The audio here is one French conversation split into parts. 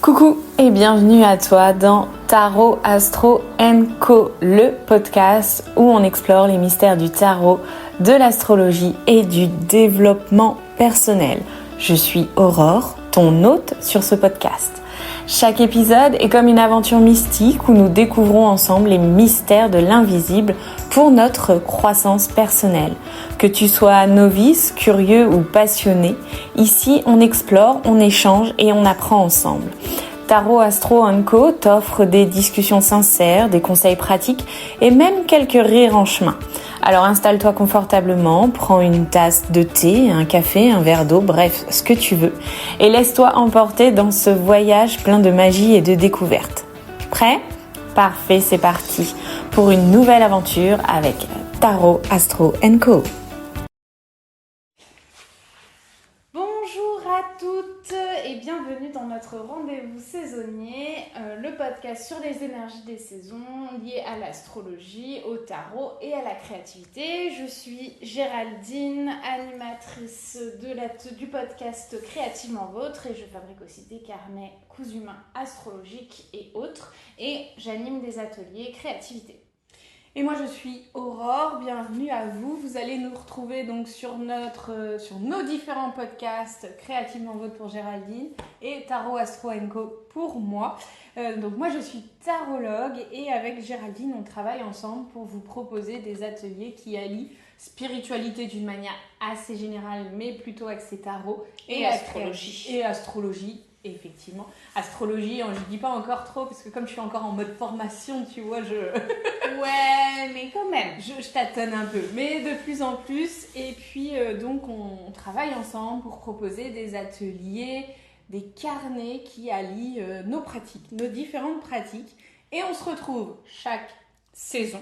Coucou et bienvenue à toi dans Tarot Astro & Co, le podcast où on explore les mystères du tarot, de l'astrologie et du développement personnel. Je suis Aurore, ton hôte sur ce podcast. Chaque épisode est comme une aventure mystique où nous découvrons ensemble les mystères de l'invisible pour notre croissance personnelle. Que tu sois novice, curieux ou passionné, ici on explore, on échange et on apprend ensemble. Tarot Astro & Co t'offre des discussions sincères, des conseils pratiques et même quelques rires en chemin. Alors installe-toi confortablement, prends une tasse de thé, un café, un verre d'eau, bref, ce que tu veux. Et laisse-toi emporter dans ce voyage plein de magie et de découvertes. Prêt ? Parfait, c'est parti pour une nouvelle aventure avec Tarot Astro & Co. Bonjour à toutes et bienvenue dans notre rendez-vous saisonnier, le podcast sur les énergies des saisons liées à l'astrologie, au tarot et à la créativité. Je suis Géraldine, animatrice du podcast Créativement Vôtre et je fabrique aussi des carnets cousus main astrologiques et autres et j'anime des ateliers créativité. Et moi je suis Aurore, bienvenue à vous. Vous allez nous retrouver donc sur nos différents podcasts Créativement Vôtre pour Géraldine et Tarot Astro & Co pour moi. Donc moi je suis tarologue et avec Géraldine on travaille ensemble pour vous proposer des ateliers qui allient spiritualité d'une manière assez générale mais plutôt axée tarot et astrologie. Et astrologie. Effectivement, astrologie, je dis pas encore trop parce que comme je suis encore en mode formation, tu vois, Ouais, mais quand même, je tâtonne un peu, mais de plus en plus. Et puis donc on travaille ensemble pour proposer des ateliers, des carnets qui allient nos pratiques, nos différentes pratiques, et on se retrouve chaque saison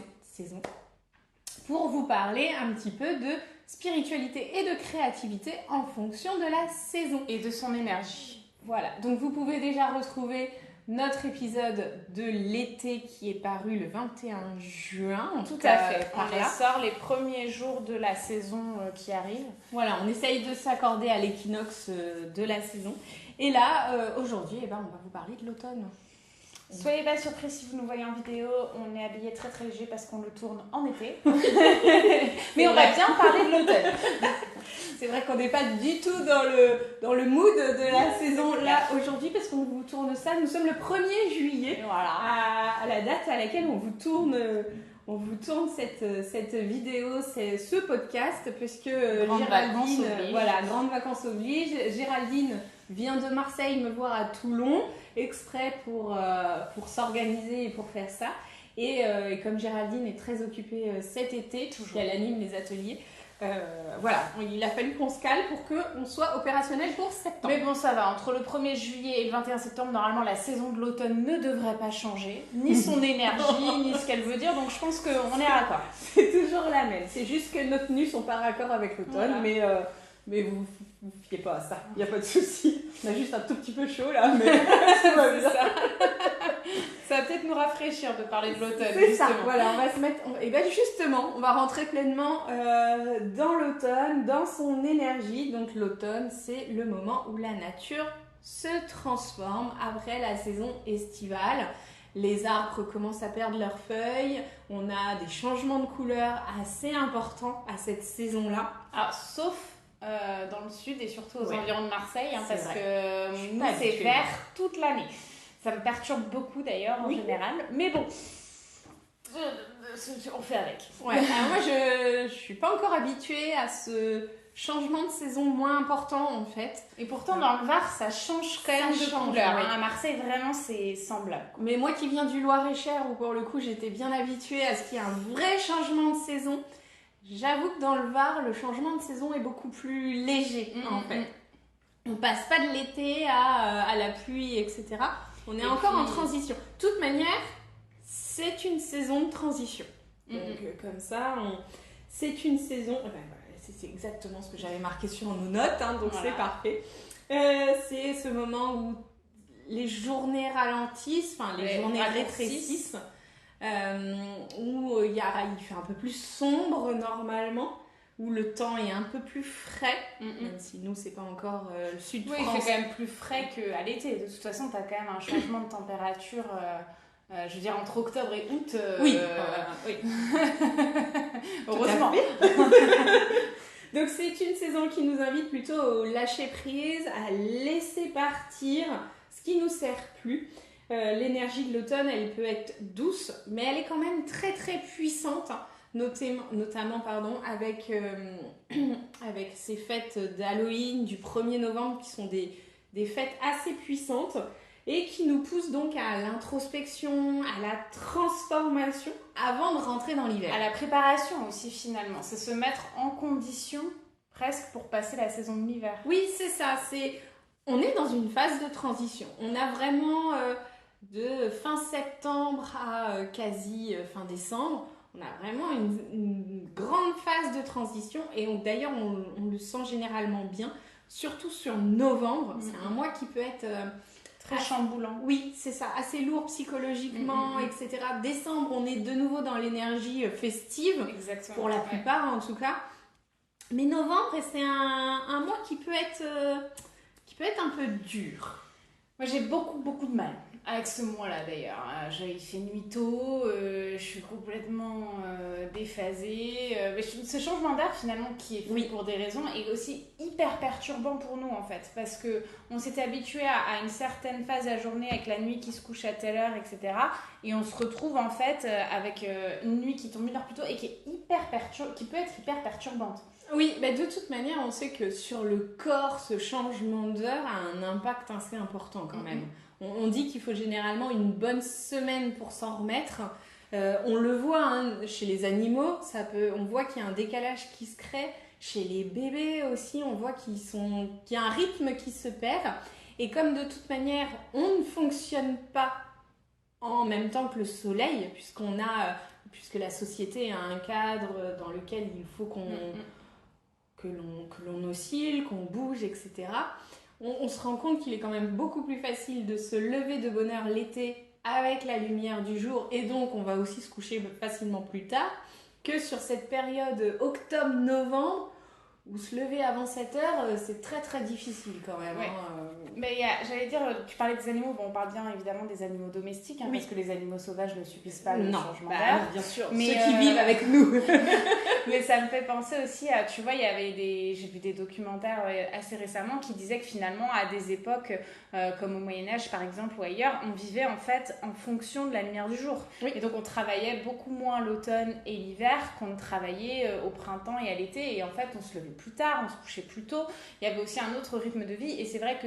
pour vous parler un petit peu de spiritualité et de créativité en fonction de la saison et de son énergie. Voilà, donc vous pouvez déjà retrouver notre épisode de l'été qui est paru le 21 juin. Tout à fait, on sort les premiers jours de la saison qui arrive. Voilà, on essaye de s'accorder à l'équinoxe de la saison. Et là, aujourd'hui, on va vous parler de l'automne. Soyez pas surpris si vous nous voyez en vidéo, on est habillé très très léger parce qu'on le tourne en été. Mais on va bien parler de l'automne. C'est vrai qu'on n'est pas du tout dans le mood de la saison là aujourd'hui parce qu'on vous tourne ça. Nous sommes le 1er juillet, voilà. à la date à laquelle on vous tourne cette vidéo, c'est ce podcast, puisque Géraldine, grandes vacances oblige. Géraldine vient de Marseille me voir à Toulon, exprès pour s'organiser et pour faire ça. Et comme Géraldine est très occupée cet été, puisqu'elle anime les ateliers, il a fallu qu'on se cale pour qu'on soit opérationnel pour septembre. Mais bon, ça va, entre le 1er juillet et le 21 septembre, normalement la saison de l'automne ne devrait pas changer, ni son énergie, ni ce qu'elle veut dire, donc je pense qu'on est raccord. C'est toujours la même, c'est juste que nos tenues sont pas raccord avec l'automne, voilà. Mais vous fiez pas à ça, il n'y a pas de souci. On a juste un tout petit peu chaud là, mais c'est ça. Ça va peut-être nous rafraîchir de parler de l'automne. C'est justement. Ça, voilà, on va se mettre. Et bien justement, on va rentrer pleinement dans l'automne, dans son énergie. Donc l'automne, c'est le moment où la nature se transforme après la saison estivale. Les arbres commencent à perdre leurs feuilles. On a des changements de couleur assez importants à cette saison-là. Alors, sauf dans le sud et surtout aux environs de Marseille, parce vrai. que nous, c'est vert toute l'année. Ça me perturbe beaucoup d'ailleurs en général, mais bon, on fait avec. Ouais. Alors moi, je suis pas encore habituée à ce changement de saison moins important en fait. Et pourtant, dans le Var, ça change quand même de couleur. À Marseille, vraiment, c'est semblable. Mais moi qui viens du Loir-et-Cher, où pour le coup, j'étais bien habituée à ce qu'il y ait un vrai changement de saison, j'avoue que dans le Var, le changement de saison est beaucoup plus léger en fait. On passe pas de l'été à la pluie, etc. On est encore en transition. De toute manière, c'est une saison de transition. Donc comme ça, c'est une saison... c'est exactement ce que j'avais marqué sur nos notes, donc voilà. C'est parfait. C'est ce moment où les journées ralentissent, les journées rétrécissent, où il fait un peu plus sombre normalement, où le temps est un peu plus frais, même si nous, c'est pas encore le sud de Oui, France. il fait quand même plus frais qu'à l'été. De toute façon, tu as quand même un changement de température, je veux dire, entre octobre et août. Oui. Heureusement. Donc, c'est une saison qui nous invite plutôt au lâcher prise, à laisser partir ce qui nous sert plus. L'énergie de l'automne, elle peut être douce, mais elle est quand même très très puissante, notamment avec ces fêtes d'Halloween du 1er novembre qui sont des fêtes assez puissantes et qui nous poussent donc à l'introspection, à la transformation avant de rentrer dans l'hiver. À la préparation aussi finalement, c'est se mettre en condition presque pour passer la saison de l'hiver. Oui, c'est ça, on est dans une phase de transition. On a vraiment de fin septembre à quasi fin décembre, on a vraiment une grande phase de transition et d'ailleurs on le sent généralement bien, surtout sur novembre. C'est un mois qui peut être très chamboulant. Oui, c'est ça, assez lourd psychologiquement, etc. Décembre, on est de nouveau dans l'énergie festive. Exactement. Pour la plupart en tout cas. Mais novembre, c'est un mois qui peut être un peu dur. Moi, j'ai beaucoup de mal avec ce mois-là d'ailleurs. Il fait nuit tôt, je suis complètement déphasée. Ce changement d'air finalement qui est fait pour des raisons est aussi hyper perturbant pour nous en fait. Parce qu'on s'était habitué à une certaine phase de la journée avec la nuit qui se couche à telle heure, etc. Et on se retrouve en fait avec une nuit qui tombe 1 heure plus tôt et qui peut être hyper perturbante. Oui, de toute manière, on sait que sur le corps, ce changement d'heure a un impact assez important quand même. On dit qu'il faut généralement une bonne semaine pour s'en remettre. On le voit chez les animaux, on voit qu'il y a un décalage qui se crée. Chez les bébés aussi, on voit qu'il y a un rythme qui se perd. Et comme de toute manière, on ne fonctionne pas en même temps que le soleil, puisque la société a un cadre dans lequel il faut que l'on oscille, qu'on bouge, etc. On se rend compte qu'il est quand même beaucoup plus facile de se lever de bonne heure l'été avec la lumière du jour et donc on va aussi se coucher facilement plus tard que sur cette période octobre-novembre où se lever avant 7 heures, c'est très très difficile quand même. Ouais. Mais j'allais dire, tu parlais des animaux, on parle bien évidemment des animaux domestiques, parce que les animaux sauvages ne subissent pas le changement d'air. Bien sûr, ceux qui vivent avec nous. Mais ça me fait penser aussi à, tu vois, j'ai vu des documentaires assez récemment qui disaient que finalement, à des époques comme au Moyen-Âge par exemple ou ailleurs, on vivait en fait en fonction de la lumière du jour. Et donc on travaillait beaucoup moins l'automne et l'hiver qu'on travaillait au printemps et à l'été. Et en fait, on se levait plus tard, on se couchait plus tôt. Il y avait aussi un autre rythme de vie. Et c'est vrai que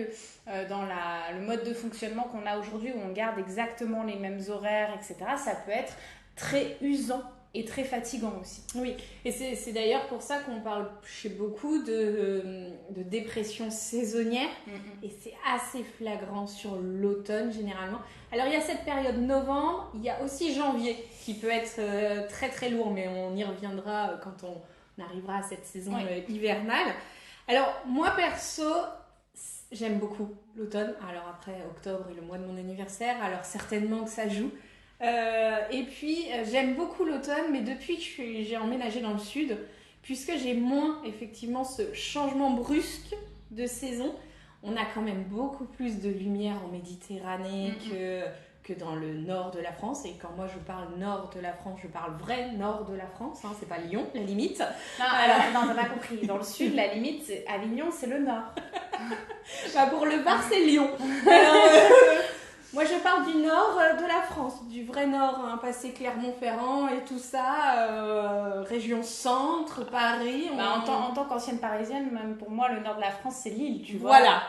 dans le mode de fonctionnement qu'on a aujourd'hui où on garde exactement les mêmes horaires, etc., ça peut être très usant et très fatigant aussi. Oui, et c'est d'ailleurs pour ça qu'on parle chez beaucoup de dépression saisonnière, et c'est assez flagrant sur l'automne généralement. Alors il y a cette période novembre, il y a aussi janvier qui peut être très très lourd, mais on y reviendra quand on arrivera à cette saison hivernale. Alors moi perso, j'aime beaucoup l'automne. Alors après, octobre est le mois de mon anniversaire, alors certainement que ça joue. Et puis j'aime beaucoup l'automne, mais depuis que j'ai emménagé dans le sud, puisque j'ai moins effectivement ce changement brusque de saison, on a quand même beaucoup plus de lumière en Méditerranée que dans le nord de la France. Et quand moi je parle nord de la France, je parle vrai nord de la France, c'est pas Lyon la limite. Non, alors non, t'as pas compris. Dans le sud, la limite, Avignon, c'est le nord. Pour le Var, c'est Lyon. Alors, moi, je parle du nord de la France, du vrai nord, passé Clermont-Ferrand et tout ça, région centre, Paris. En tant qu'ancienne parisienne, même pour moi, le nord de la France, c'est Lille, tu vois. Voilà,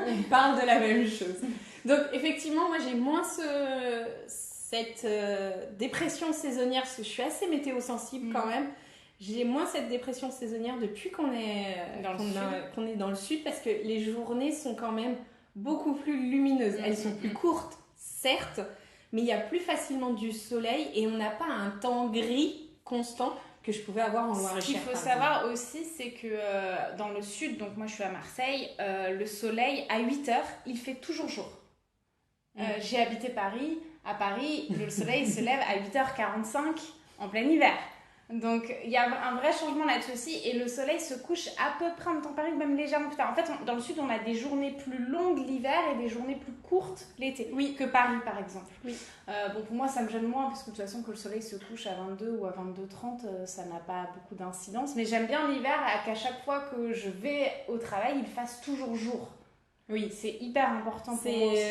on parle de la même chose. Donc, effectivement, moi, j'ai moins cette dépression saisonnière, parce que je suis assez météo-sensible quand même. J'ai moins cette dépression saisonnière depuis qu'on est dans le sud, parce que les journées sont quand même beaucoup plus lumineuses. Elles sont plus courtes, certes, mais il y a plus facilement du soleil et on n'a pas un temps gris constant que je pouvais avoir en Loire-et-Cher. Ce qu'il faut savoir aussi, c'est que dans le sud, donc moi je suis à Marseille, le soleil, à 8h, il fait toujours jour. J'ai habité Paris. À Paris, le soleil se lève à 8h45 en plein hiver. Donc il y a un vrai changement là-dessus aussi, et le soleil se couche à peu près en même temps Paris, même légèrement plus tard. En fait, dans le sud, on a des journées plus longues l'hiver et des journées plus courtes l'été, que Paris par exemple. Bon, pour moi, ça me gêne moins, parce que de toute façon, que le soleil se couche à 22 ou à 22h30, ça n'a pas beaucoup d'incidence. Mais j'aime bien l'hiver, qu'à chaque fois que je vais au travail, il fasse toujours jour. Oui, c'est hyper important pour moi aussi.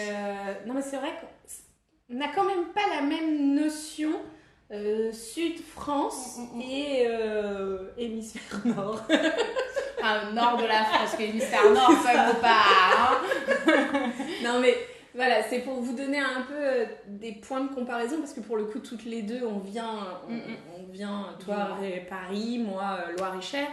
Non, mais c'est vrai qu'on n'a quand même pas la même notion Sud-France et hémisphère nord. Enfin, nord de la France, que l'hémisphère nord, ça ne vaut pas. Hein. Non, mais voilà, c'est pour vous donner un peu des points de comparaison, parce que pour le coup, toutes les deux, on vient, toi, Paris, moi, Loire-et-Cher.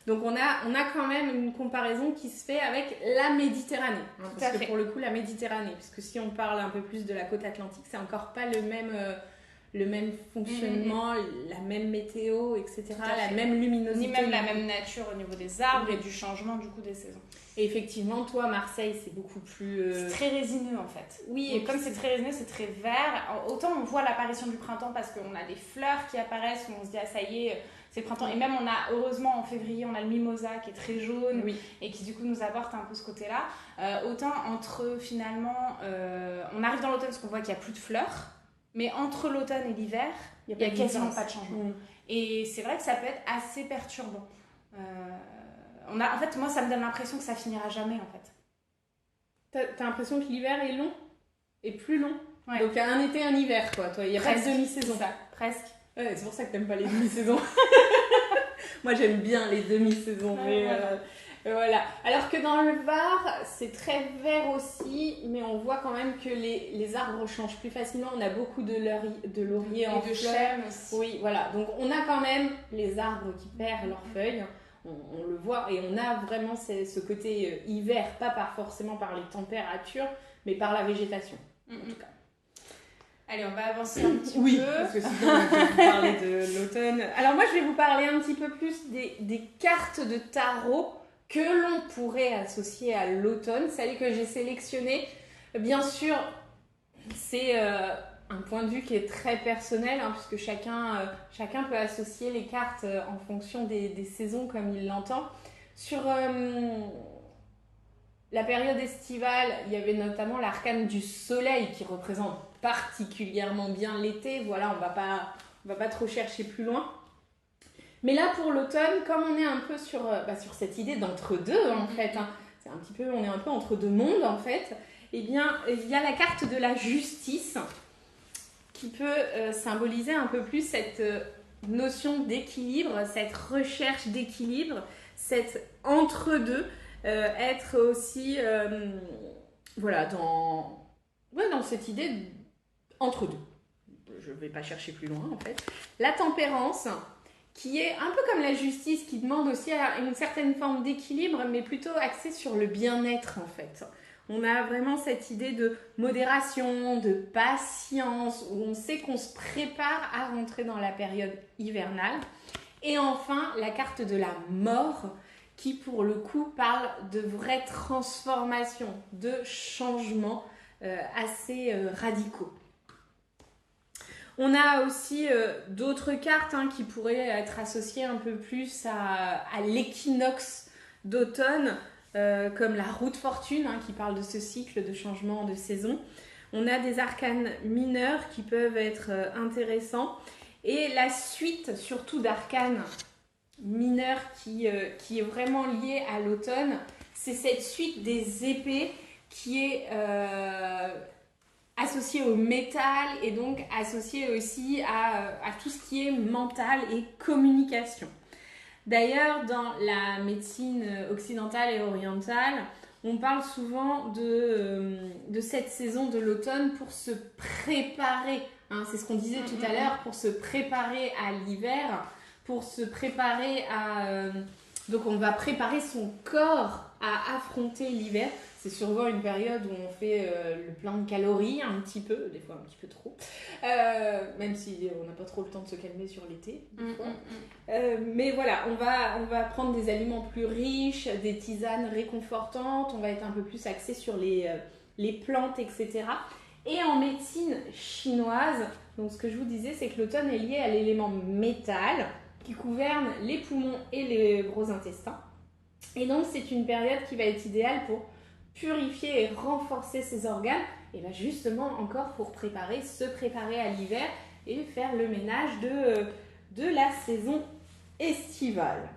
Donc on a quand même une comparaison qui se fait avec la Méditerranée. Hein, parce que pour le coup, la Méditerranée, puisque si on parle un peu plus de la côte atlantique, c'est encore pas le même fonctionnement, la même météo, etc., la même luminosité. Ni même la même nature au niveau des arbres et du changement du coup des saisons. Et effectivement, toi, Marseille, c'est beaucoup plus... C'est très résineux en fait. Oui, et comme c'est très résineux, c'est très vert. Autant on voit l'apparition du printemps parce qu'on a des fleurs qui apparaissent, où on se dit ah ça y est, c'est le printemps. Et même on a, heureusement en février, on a le mimosa qui est très jaune et qui du coup nous apporte un peu ce côté-là. Autant entre finalement, on arrive dans l'automne parce qu'on voit qu'il n'y a plus de fleurs. Mais entre l'automne et l'hiver, il n'y a quasiment pas de changement. Et c'est vrai que ça peut être assez perturbant. En fait, moi, ça me donne l'impression que ça finira jamais, en fait. T'as l'impression que l'hiver est long et plus long. Ouais. Donc, il y a un été, un hiver, quoi. Il n'y a pas de demi-saison. Ça, presque. Ouais, c'est pour ça que t'aimes pas les demi-saisons. Moi, j'aime bien les demi-saisons. Mais voilà. Alors que dans le Var, c'est très vert aussi, mais on voit quand même que les arbres changent plus facilement. On a beaucoup de lauriers en fleurs. Et de chênes aussi. Oui, voilà. Donc, on a quand même les arbres qui perdent leurs feuilles. On le voit, et on a vraiment ce côté hiver, pas forcément par les températures, mais par la végétation, en tout cas. Allez, on va avancer un petit peu. Oui, parce que sinon on va vous parler de l'automne. Alors moi, je vais vous parler un petit peu plus des cartes de tarot que l'on pourrait associer à l'automne, celles que j'ai sélectionnées. Bien sûr, c'est un point de vue qui est très personnel, hein, puisque chacun peut associer les cartes en fonction des saisons comme il l'entend. Sur la période estivale, il y avait notamment l'arcane du soleil qui représente particulièrement bien l'été. Voilà, on va pas trop chercher plus loin. Mais là, pour l'automne, comme on est un peu sur cette idée d'entre-deux, en fait, hein, on est un peu entre deux mondes, en fait, eh bien, il y a la carte de la justice qui peut symboliser un peu plus cette notion d'équilibre, cette recherche d'équilibre, cet entre-deux, être aussi dans cette idée entre-deux. Je ne vais pas chercher plus loin, en fait. La tempérance, qui est un peu comme la justice, qui demande aussi une certaine forme d'équilibre, mais plutôt axée sur le bien-être, en fait. On a vraiment cette idée de modération, de patience, où on sait qu'on se prépare à rentrer dans la période hivernale. Et enfin, la carte de la mort, qui pour le coup parle de vraies transformations, de changements assez radicaux. On a aussi d'autres cartes qui pourraient être associées un peu plus à l'équinoxe d'automne, comme la roue de fortune, qui parle de ce cycle de changement de saison. On a des arcanes mineurs qui peuvent être intéressants. Et la suite, surtout d'arcanes mineurs qui est vraiment liée à l'automne, c'est cette suite des épées qui est associée au métal et donc associée aussi à tout ce qui est mental et communication. D'ailleurs, dans la médecine occidentale et orientale, on parle souvent de cette saison de l'automne pour se préparer. C'est ce qu'on disait tout à l'heure, pour se préparer à l'hiver, pour se préparer à... donc on va préparer son corps à affronter l'hiver. C'est souvent une période où on fait le plein de calories, un petit peu, des fois un petit peu trop, même si on n'a pas trop le temps de se calmer sur l'été, des fois. Mais voilà, on va prendre des aliments plus riches, des tisanes réconfortantes, on va être un peu plus axé sur les plantes, etc. Et en médecine chinoise, donc ce que je vous disais, c'est que l'automne est lié à l'élément métal, qui gouverne les poumons et les gros intestins. Et donc, c'est une période qui va être idéale pour purifier et renforcer ces organes, et bien justement encore pour se préparer à l'hiver et faire le ménage de la saison estivale.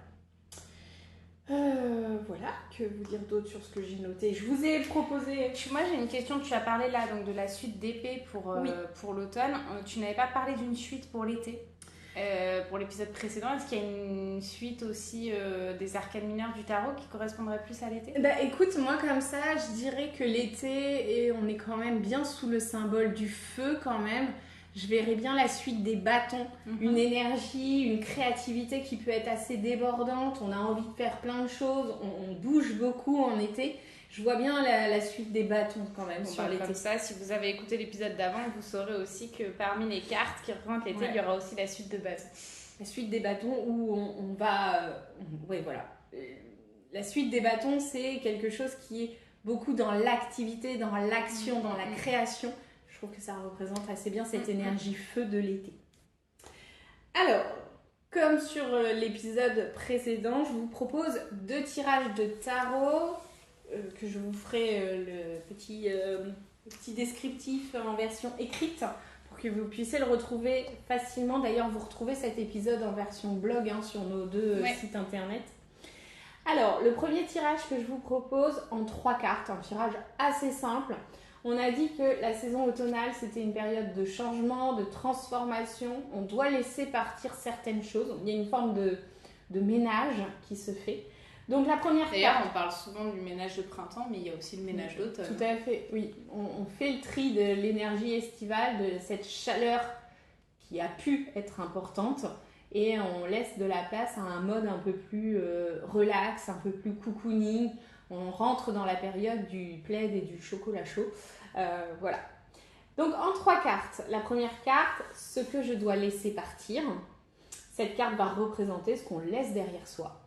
Voilà, que vous dire d'autre sur ce que j'ai noté? Je vous ai proposé... Moi j'ai une question, tu as parlé là donc de la suite d'épée pour l'automne. Tu n'avais pas parlé d'une suite pour l'été pour l'épisode précédent. Est-ce qu'il y a une suite aussi des arcanes mineures du tarot qui correspondrait plus à l'été? Bah écoute, moi comme ça, je dirais que l'été, et on est quand même bien sous le symbole du feu quand même. Je verrais bien la suite des bâtons, une énergie, une créativité qui peut être assez débordante. On a envie de faire plein de choses, on bouge beaucoup en été. Je vois bien la suite des bâtons quand même sur l'été. Comme ça, si vous avez écouté l'épisode d'avant, vous saurez aussi que parmi les cartes qui représentent l'été, il y aura aussi la suite de bâtons. La suite des bâtons où on va... oui, voilà. La suite des bâtons, c'est quelque chose qui est beaucoup dans l'activité, dans l'action, dans la création. Je trouve que ça représente assez bien cette énergie feu de l'été. Alors, comme sur l'épisode précédent, je vous propose 2 tirages de tarot que je vous ferai le petit descriptif en version écrite pour que vous puissiez le retrouver facilement. D'ailleurs, vous retrouvez cet épisode en version blog sur nos 2 sites internet. Alors, le premier tirage que je vous propose en 3 cartes, un tirage assez simple. On a dit que la saison automnale, c'était une période de changement, de transformation. On doit laisser partir certaines choses. Il y a une forme de ménage qui se fait. Donc la première D'ailleurs, on parle souvent du ménage de printemps, mais il y a aussi le ménage d'automne. Tout à fait, oui. On fait le tri de l'énergie estivale, de cette chaleur qui a pu être importante. Et on laisse de la place à un mode un peu plus relax, un peu plus cocooning. On rentre dans la période du plaid et du chocolat chaud. Voilà. Donc en 3 cartes. La première carte, ce que je dois laisser partir. Cette carte va représenter ce qu'on laisse derrière soi.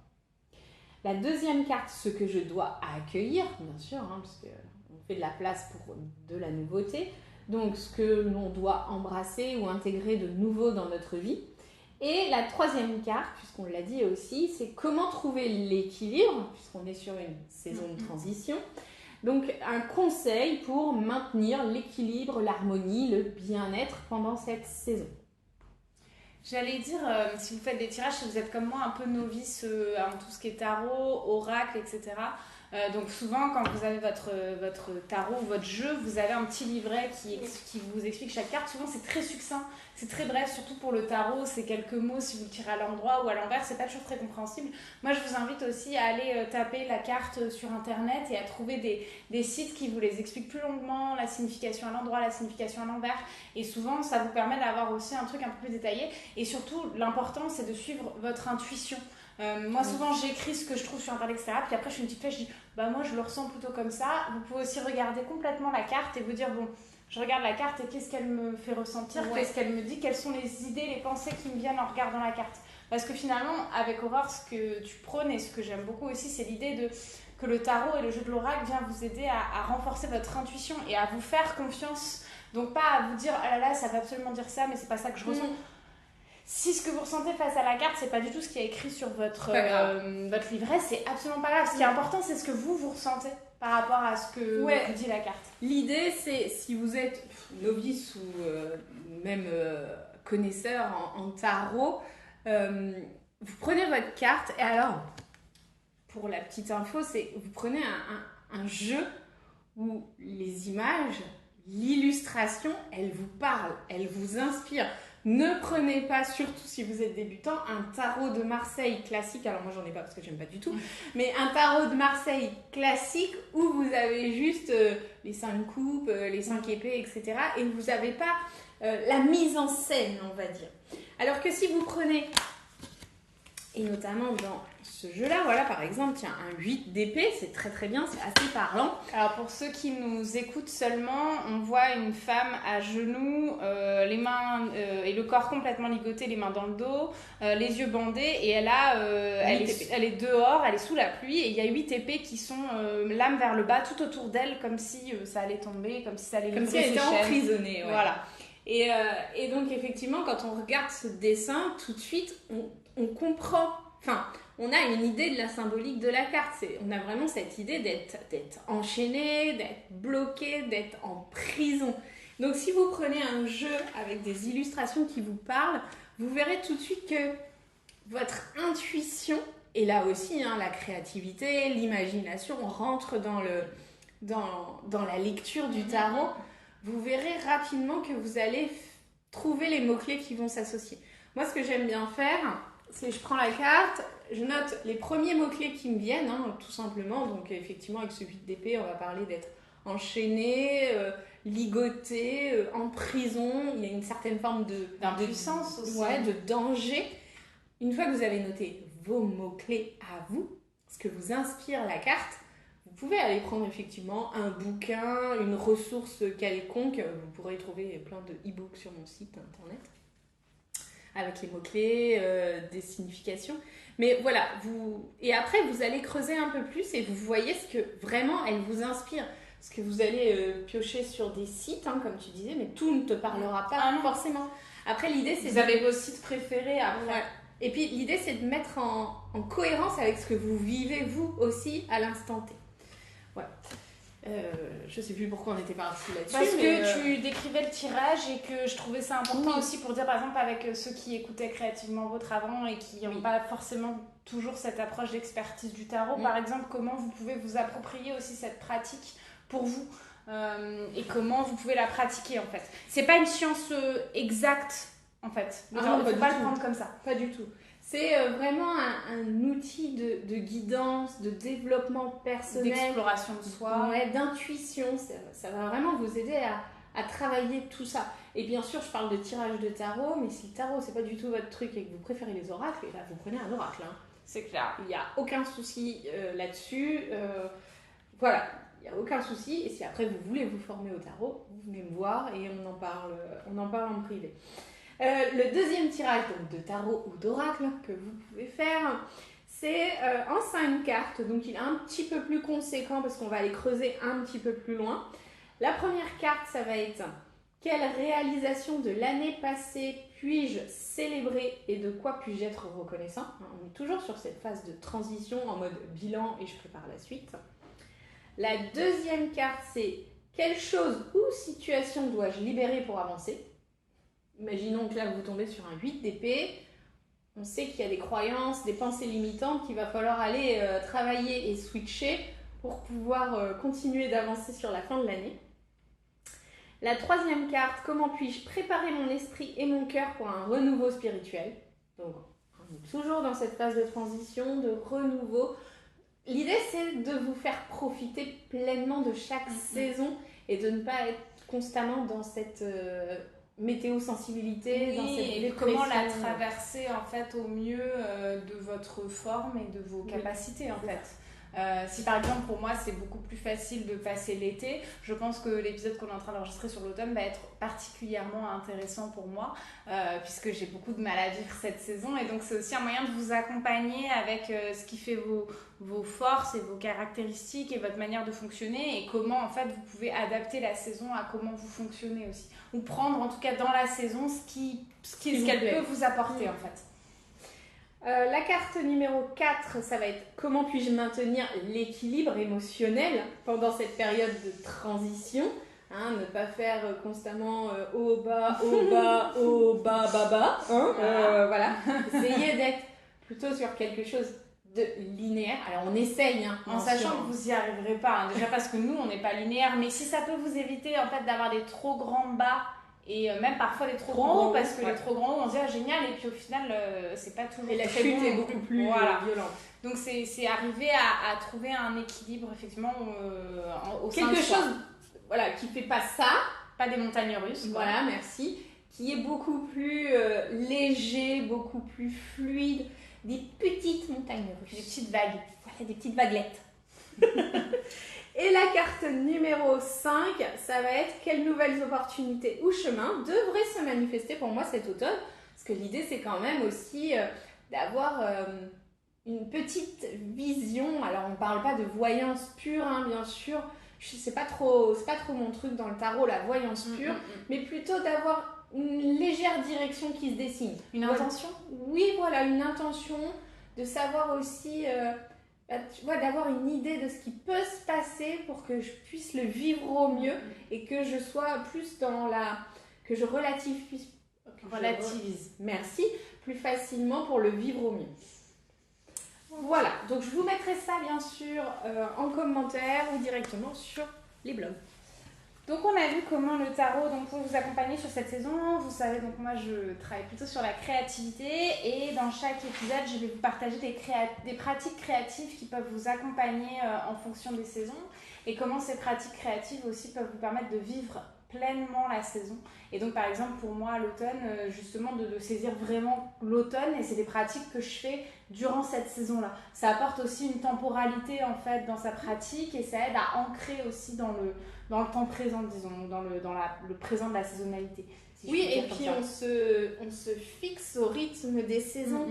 La deuxième carte, ce que je dois accueillir, bien sûr, parce qu'on fait de la place pour de la nouveauté. Donc ce que l'on doit embrasser ou intégrer de nouveau dans notre vie. Et la troisième carte, puisqu'on l'a dit aussi, c'est comment trouver l'équilibre, puisqu'on est sur une saison de transition. Donc un conseil pour maintenir l'équilibre, l'harmonie, le bien-être pendant cette saison. J'allais dire, si vous faites des tirages, si vous êtes comme moi un peu novice en tout ce qui est tarot, oracle, etc. Donc souvent quand vous avez votre tarot, votre jeu, vous avez un petit livret qui vous explique chaque carte. Souvent c'est très succinct, c'est très bref, surtout pour le tarot, c'est quelques mots si vous le tirez à l'endroit ou à l'envers, c'est pas toujours très compréhensible. Moi je vous invite aussi à aller taper la carte sur internet et à trouver des sites qui vous les expliquent plus longuement, la signification à l'endroit, la signification à l'envers, et souvent ça vous permet d'avoir aussi un truc un peu plus détaillé, et surtout l'important c'est de suivre votre intuition. Moi souvent j'écris ce que je trouve sur internet, etc. Puis après je fais une petite flèche, je dis moi je le ressens plutôt comme ça. Vous pouvez aussi regarder complètement la carte et vous dire bon, je regarde la carte et qu'est-ce qu'elle me fait ressentir, qu'est-ce qu'elle me dit, quelles sont les idées, les pensées qui me viennent en regardant la carte. Parce que finalement avec Aurore, ce que tu prônes et ce que j'aime beaucoup aussi, c'est l'idée que le tarot et le jeu de l'oracle vient vous aider à renforcer votre intuition et à vous faire confiance. Donc pas à vous dire ah là là ça veut absolument dire ça mais c'est pas ça que je ressens. Si ce que vous ressentez face à la carte, c'est pas du tout ce qui est écrit sur votre livret, c'est absolument pas grave. Ce qui est important, c'est ce que vous ressentez par rapport à ce que vous dit la carte. L'idée, c'est si vous êtes novice ou même connaisseur en tarot, vous prenez votre carte et alors, pour la petite info, c'est vous prenez un jeu où les images, l'illustration, elles vous parlent, elles vous inspirent. Ne prenez pas, surtout si vous êtes débutant, un tarot de Marseille classique. Alors moi j'en ai pas parce que j'aime pas du tout. Mais un tarot de Marseille classique où vous avez juste les 5 coupes, les 5 épées, etc. Et vous n'avez pas la mise en scène, on va dire. Alors que si vous prenez, et notamment dans ce jeu-là, voilà par exemple, tiens, un 8 d'épée, c'est très très bien, c'est assez parlant. Alors pour ceux qui nous écoutent seulement, on voit une femme à genoux, les mains et le corps complètement ligoté, les mains dans le dos, les yeux bandés, et elle est dehors, elle est sous la pluie, et il y a 8 épées qui sont lame vers le bas, tout autour d'elle, comme si ça allait tomber, comme si ça allait comme si elle était emprisonnée. Voilà. Et donc effectivement, quand on regarde ce dessin, tout de suite, on comprend, enfin, on a une idée de la symbolique de la carte. On a vraiment cette idée d'être enchaîné, d'être bloqué, d'être en prison. Donc si vous prenez un jeu avec des illustrations qui vous parlent, vous verrez tout de suite que votre intuition, et là aussi, la créativité, l'imagination rentre dans la lecture du tarot, vous verrez rapidement que vous allez trouver les mots-clés qui vont s'associer. Moi, ce que j'aime bien faire, c'est je prends la carte, je note les premiers mots-clés qui me viennent, tout simplement. Donc, effectivement, avec ce 8 d'épée, on va parler d'être enchaîné, ligoté, en prison. Il y a une certaine forme d'impuissance aussi. Ouais, de danger. Une fois que vous avez noté vos mots-clés à vous, ce que vous inspire la carte, vous pouvez aller prendre effectivement un bouquin, une ressource quelconque. Vous pourrez trouver plein de e-books sur mon site internet avec les mots-clés, des significations. Mais voilà, et après vous allez creuser un peu plus et vous voyez ce que vraiment elle vous inspire. Parce que vous allez piocher sur des sites, comme tu disais, mais tout ne te parlera pas forcément. Après, l'idée, c'est... Vous avez vos sites préférés après. Ouais. Et puis, l'idée, c'est de mettre en cohérence avec ce que vous vivez, vous aussi, à l'instant T. Ouais. Je sais plus pourquoi on était parti là-dessus. Parce que tu décrivais le tirage et que je trouvais ça important aussi pour dire, par exemple, avec ceux qui écoutaient créativement votre avant et qui n'ont pas forcément toujours cette approche d'expertise du tarot, par exemple, comment vous pouvez vous approprier aussi cette pratique pour vous et comment vous pouvez la pratiquer en fait. C'est pas une science exacte en fait. Il ne faut pas le prendre comme ça. Pas du tout. C'est vraiment un outil de guidance, de développement personnel, d'exploration de soi, d'intuition. Ça va vraiment vous aider à travailler tout ça. Et bien sûr, je parle de tirage de tarot, mais si le tarot c'est pas du tout votre truc et que vous préférez les oracles, et là vous prenez un oracle. C'est clair. Il n'y a aucun souci là-dessus. Voilà. Il n'y a aucun souci, et si après vous voulez vous former au tarot, vous venez me voir et on en parle en privé. Le deuxième tirage donc, de tarot ou d'oracle que vous pouvez faire, c'est en 5 cartes, donc il est un petit peu plus conséquent parce qu'on va aller creuser un petit peu plus loin. La première carte, ça va être « Quelle réalisation de l'année passée puis-je célébrer et de quoi puis-je être reconnaissant ?» On est toujours sur cette phase de transition en mode bilan et je prépare la suite. La deuxième carte, c'est « Quelle chose ou situation dois-je libérer pour avancer ?» Imaginons que là, vous tombez sur un 8 d'épée. On sait qu'il y a des croyances, des pensées limitantes qu'il va falloir aller travailler et switcher pour pouvoir continuer d'avancer sur la fin de l'année. La troisième carte, « Comment puis-je préparer mon esprit et mon cœur pour un renouveau spirituel ?» Donc, on est toujours dans cette phase de transition, de renouveau. L'idée, c'est de vous faire profiter pleinement de chaque saison et de ne pas être constamment dans cette météo-sensibilité, dans cette et comment la traverser en fait au mieux de votre forme et de vos capacités en fait. Si par exemple pour moi c'est beaucoup plus facile de passer l'été, je pense que l'épisode qu'on est en train d'enregistrer sur l'automne va être particulièrement intéressant pour moi puisque j'ai beaucoup de mal à vivre cette saison et donc c'est aussi un moyen de vous accompagner avec ce qui fait vos forces et vos caractéristiques et votre manière de fonctionner et comment en fait vous pouvez adapter la saison à comment vous fonctionnez aussi ou prendre en tout cas dans la saison ce qu'elle peut vous apporter en fait. La carte numéro 4, ça va être « Comment puis-je maintenir l'équilibre émotionnel pendant cette période de transition ?» Ne pas faire constamment haut, bas, bas, bas. Voilà. Essayez d'être plutôt sur quelque chose de linéaire. Alors on essaye. En sachant que vous n'y arriverez pas. Déjà parce que nous, on n'est pas linéaire. Mais si ça peut vous éviter en fait, d'avoir des trop grands bas et même parfois des trop grands hauts, parce que les trop grands hauts, on se dit génial, et puis au final, c'est pas toujours. Et la chute est beaucoup plus violente. Donc c'est arriver à trouver un équilibre effectivement au sein de quelque soi. chose qui fait pas ça, pas des montagnes russes. Voilà, merci. Qui est beaucoup plus léger, beaucoup plus fluide, des petites montagnes russes, des petites vagues. Voilà, des petites vaguelettes. Et la carte numéro 5, ça va être « Quelles nouvelles opportunités ou chemins devraient se manifester pour moi cet automne ?» Parce que l'idée, c'est quand même aussi d'avoir une petite vision. Alors, on ne parle pas de voyance pure, bien sûr. c'est pas trop mon truc dans le tarot, la voyance pure, mais plutôt d'avoir une légère direction qui se dessine. Une intention ? Oui, voilà, une intention, de savoir aussi, tu vois, d'avoir une idée de ce qui peut se passer pour que je puisse le vivre au mieux et que je sois plus que je relativise. Merci, plus facilement pour le vivre au mieux. Voilà, donc je vous mettrai ça bien sûr en commentaire ou directement sur les blogs. Donc on a vu comment le tarot peut vous accompagner sur cette saison. Vous savez, donc moi je travaille plutôt sur la créativité et dans chaque épisode je vais vous partager des pratiques créatives qui peuvent vous accompagner en fonction des saisons et comment ces pratiques créatives aussi peuvent vous permettre de vivre pleinement la saison. Et donc par exemple pour moi l'automne, justement de saisir vraiment l'automne, et c'est des pratiques que je fais durant cette saison-là. Ça apporte aussi une temporalité en fait dans sa pratique et ça aide à ancrer aussi dans le temps présent, disons, dans le présent de la saisonnalité. Si oui, et puis on se fixe au rythme des saisons.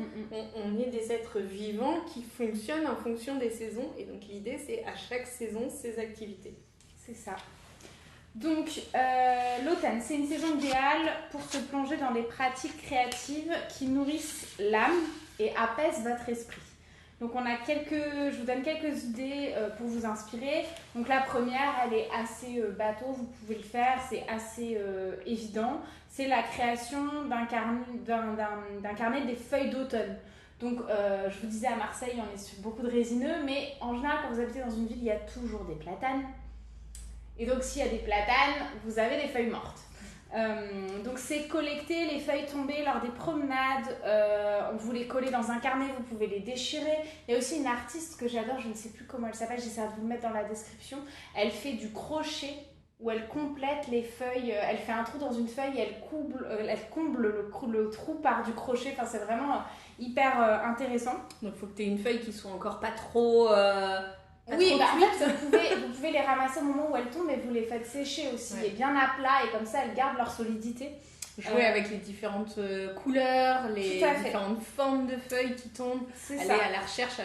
On est des êtres vivants qui fonctionnent en fonction des saisons et donc l'idée c'est à chaque saison ses activités. C'est ça. Donc, l'automne, c'est une saison idéale pour se plonger dans des pratiques créatives qui nourrissent l'âme et apaisent votre esprit. Donc, je vous donne quelques idées pour vous inspirer. Donc, la première, elle est assez bateau, vous pouvez le faire, c'est assez évident. C'est la création d'un carnet des feuilles d'automne. Donc, je vous disais à Marseille, on est sur beaucoup de résineux, mais en général, quand vous habitez dans une ville, il y a toujours des platanes. Et donc, s'il y a des platanes, vous avez des feuilles mortes. Donc, c'est collecter les feuilles tombées lors des promenades. Vous les collez dans un carnet, vous pouvez les déchirer. Il y a aussi une artiste que j'adore, je ne sais plus comment elle s'appelle, j'essaie de vous le mettre dans la description. Elle fait du crochet où elle complète les feuilles. Elle fait un trou dans une feuille et elle comble le trou par du crochet. Enfin, c'est vraiment hyper intéressant. Donc, il faut que tu aies une feuille qui soit encore pas trop... Oui, en fait, vous pouvez les ramasser au moment où elles tombent et vous les faites sécher aussi, et bien à plat, et comme ça elles gardent leur solidité. Jouer avec les différentes couleurs, les différentes formes de feuilles qui tombent. Aller à la recherche,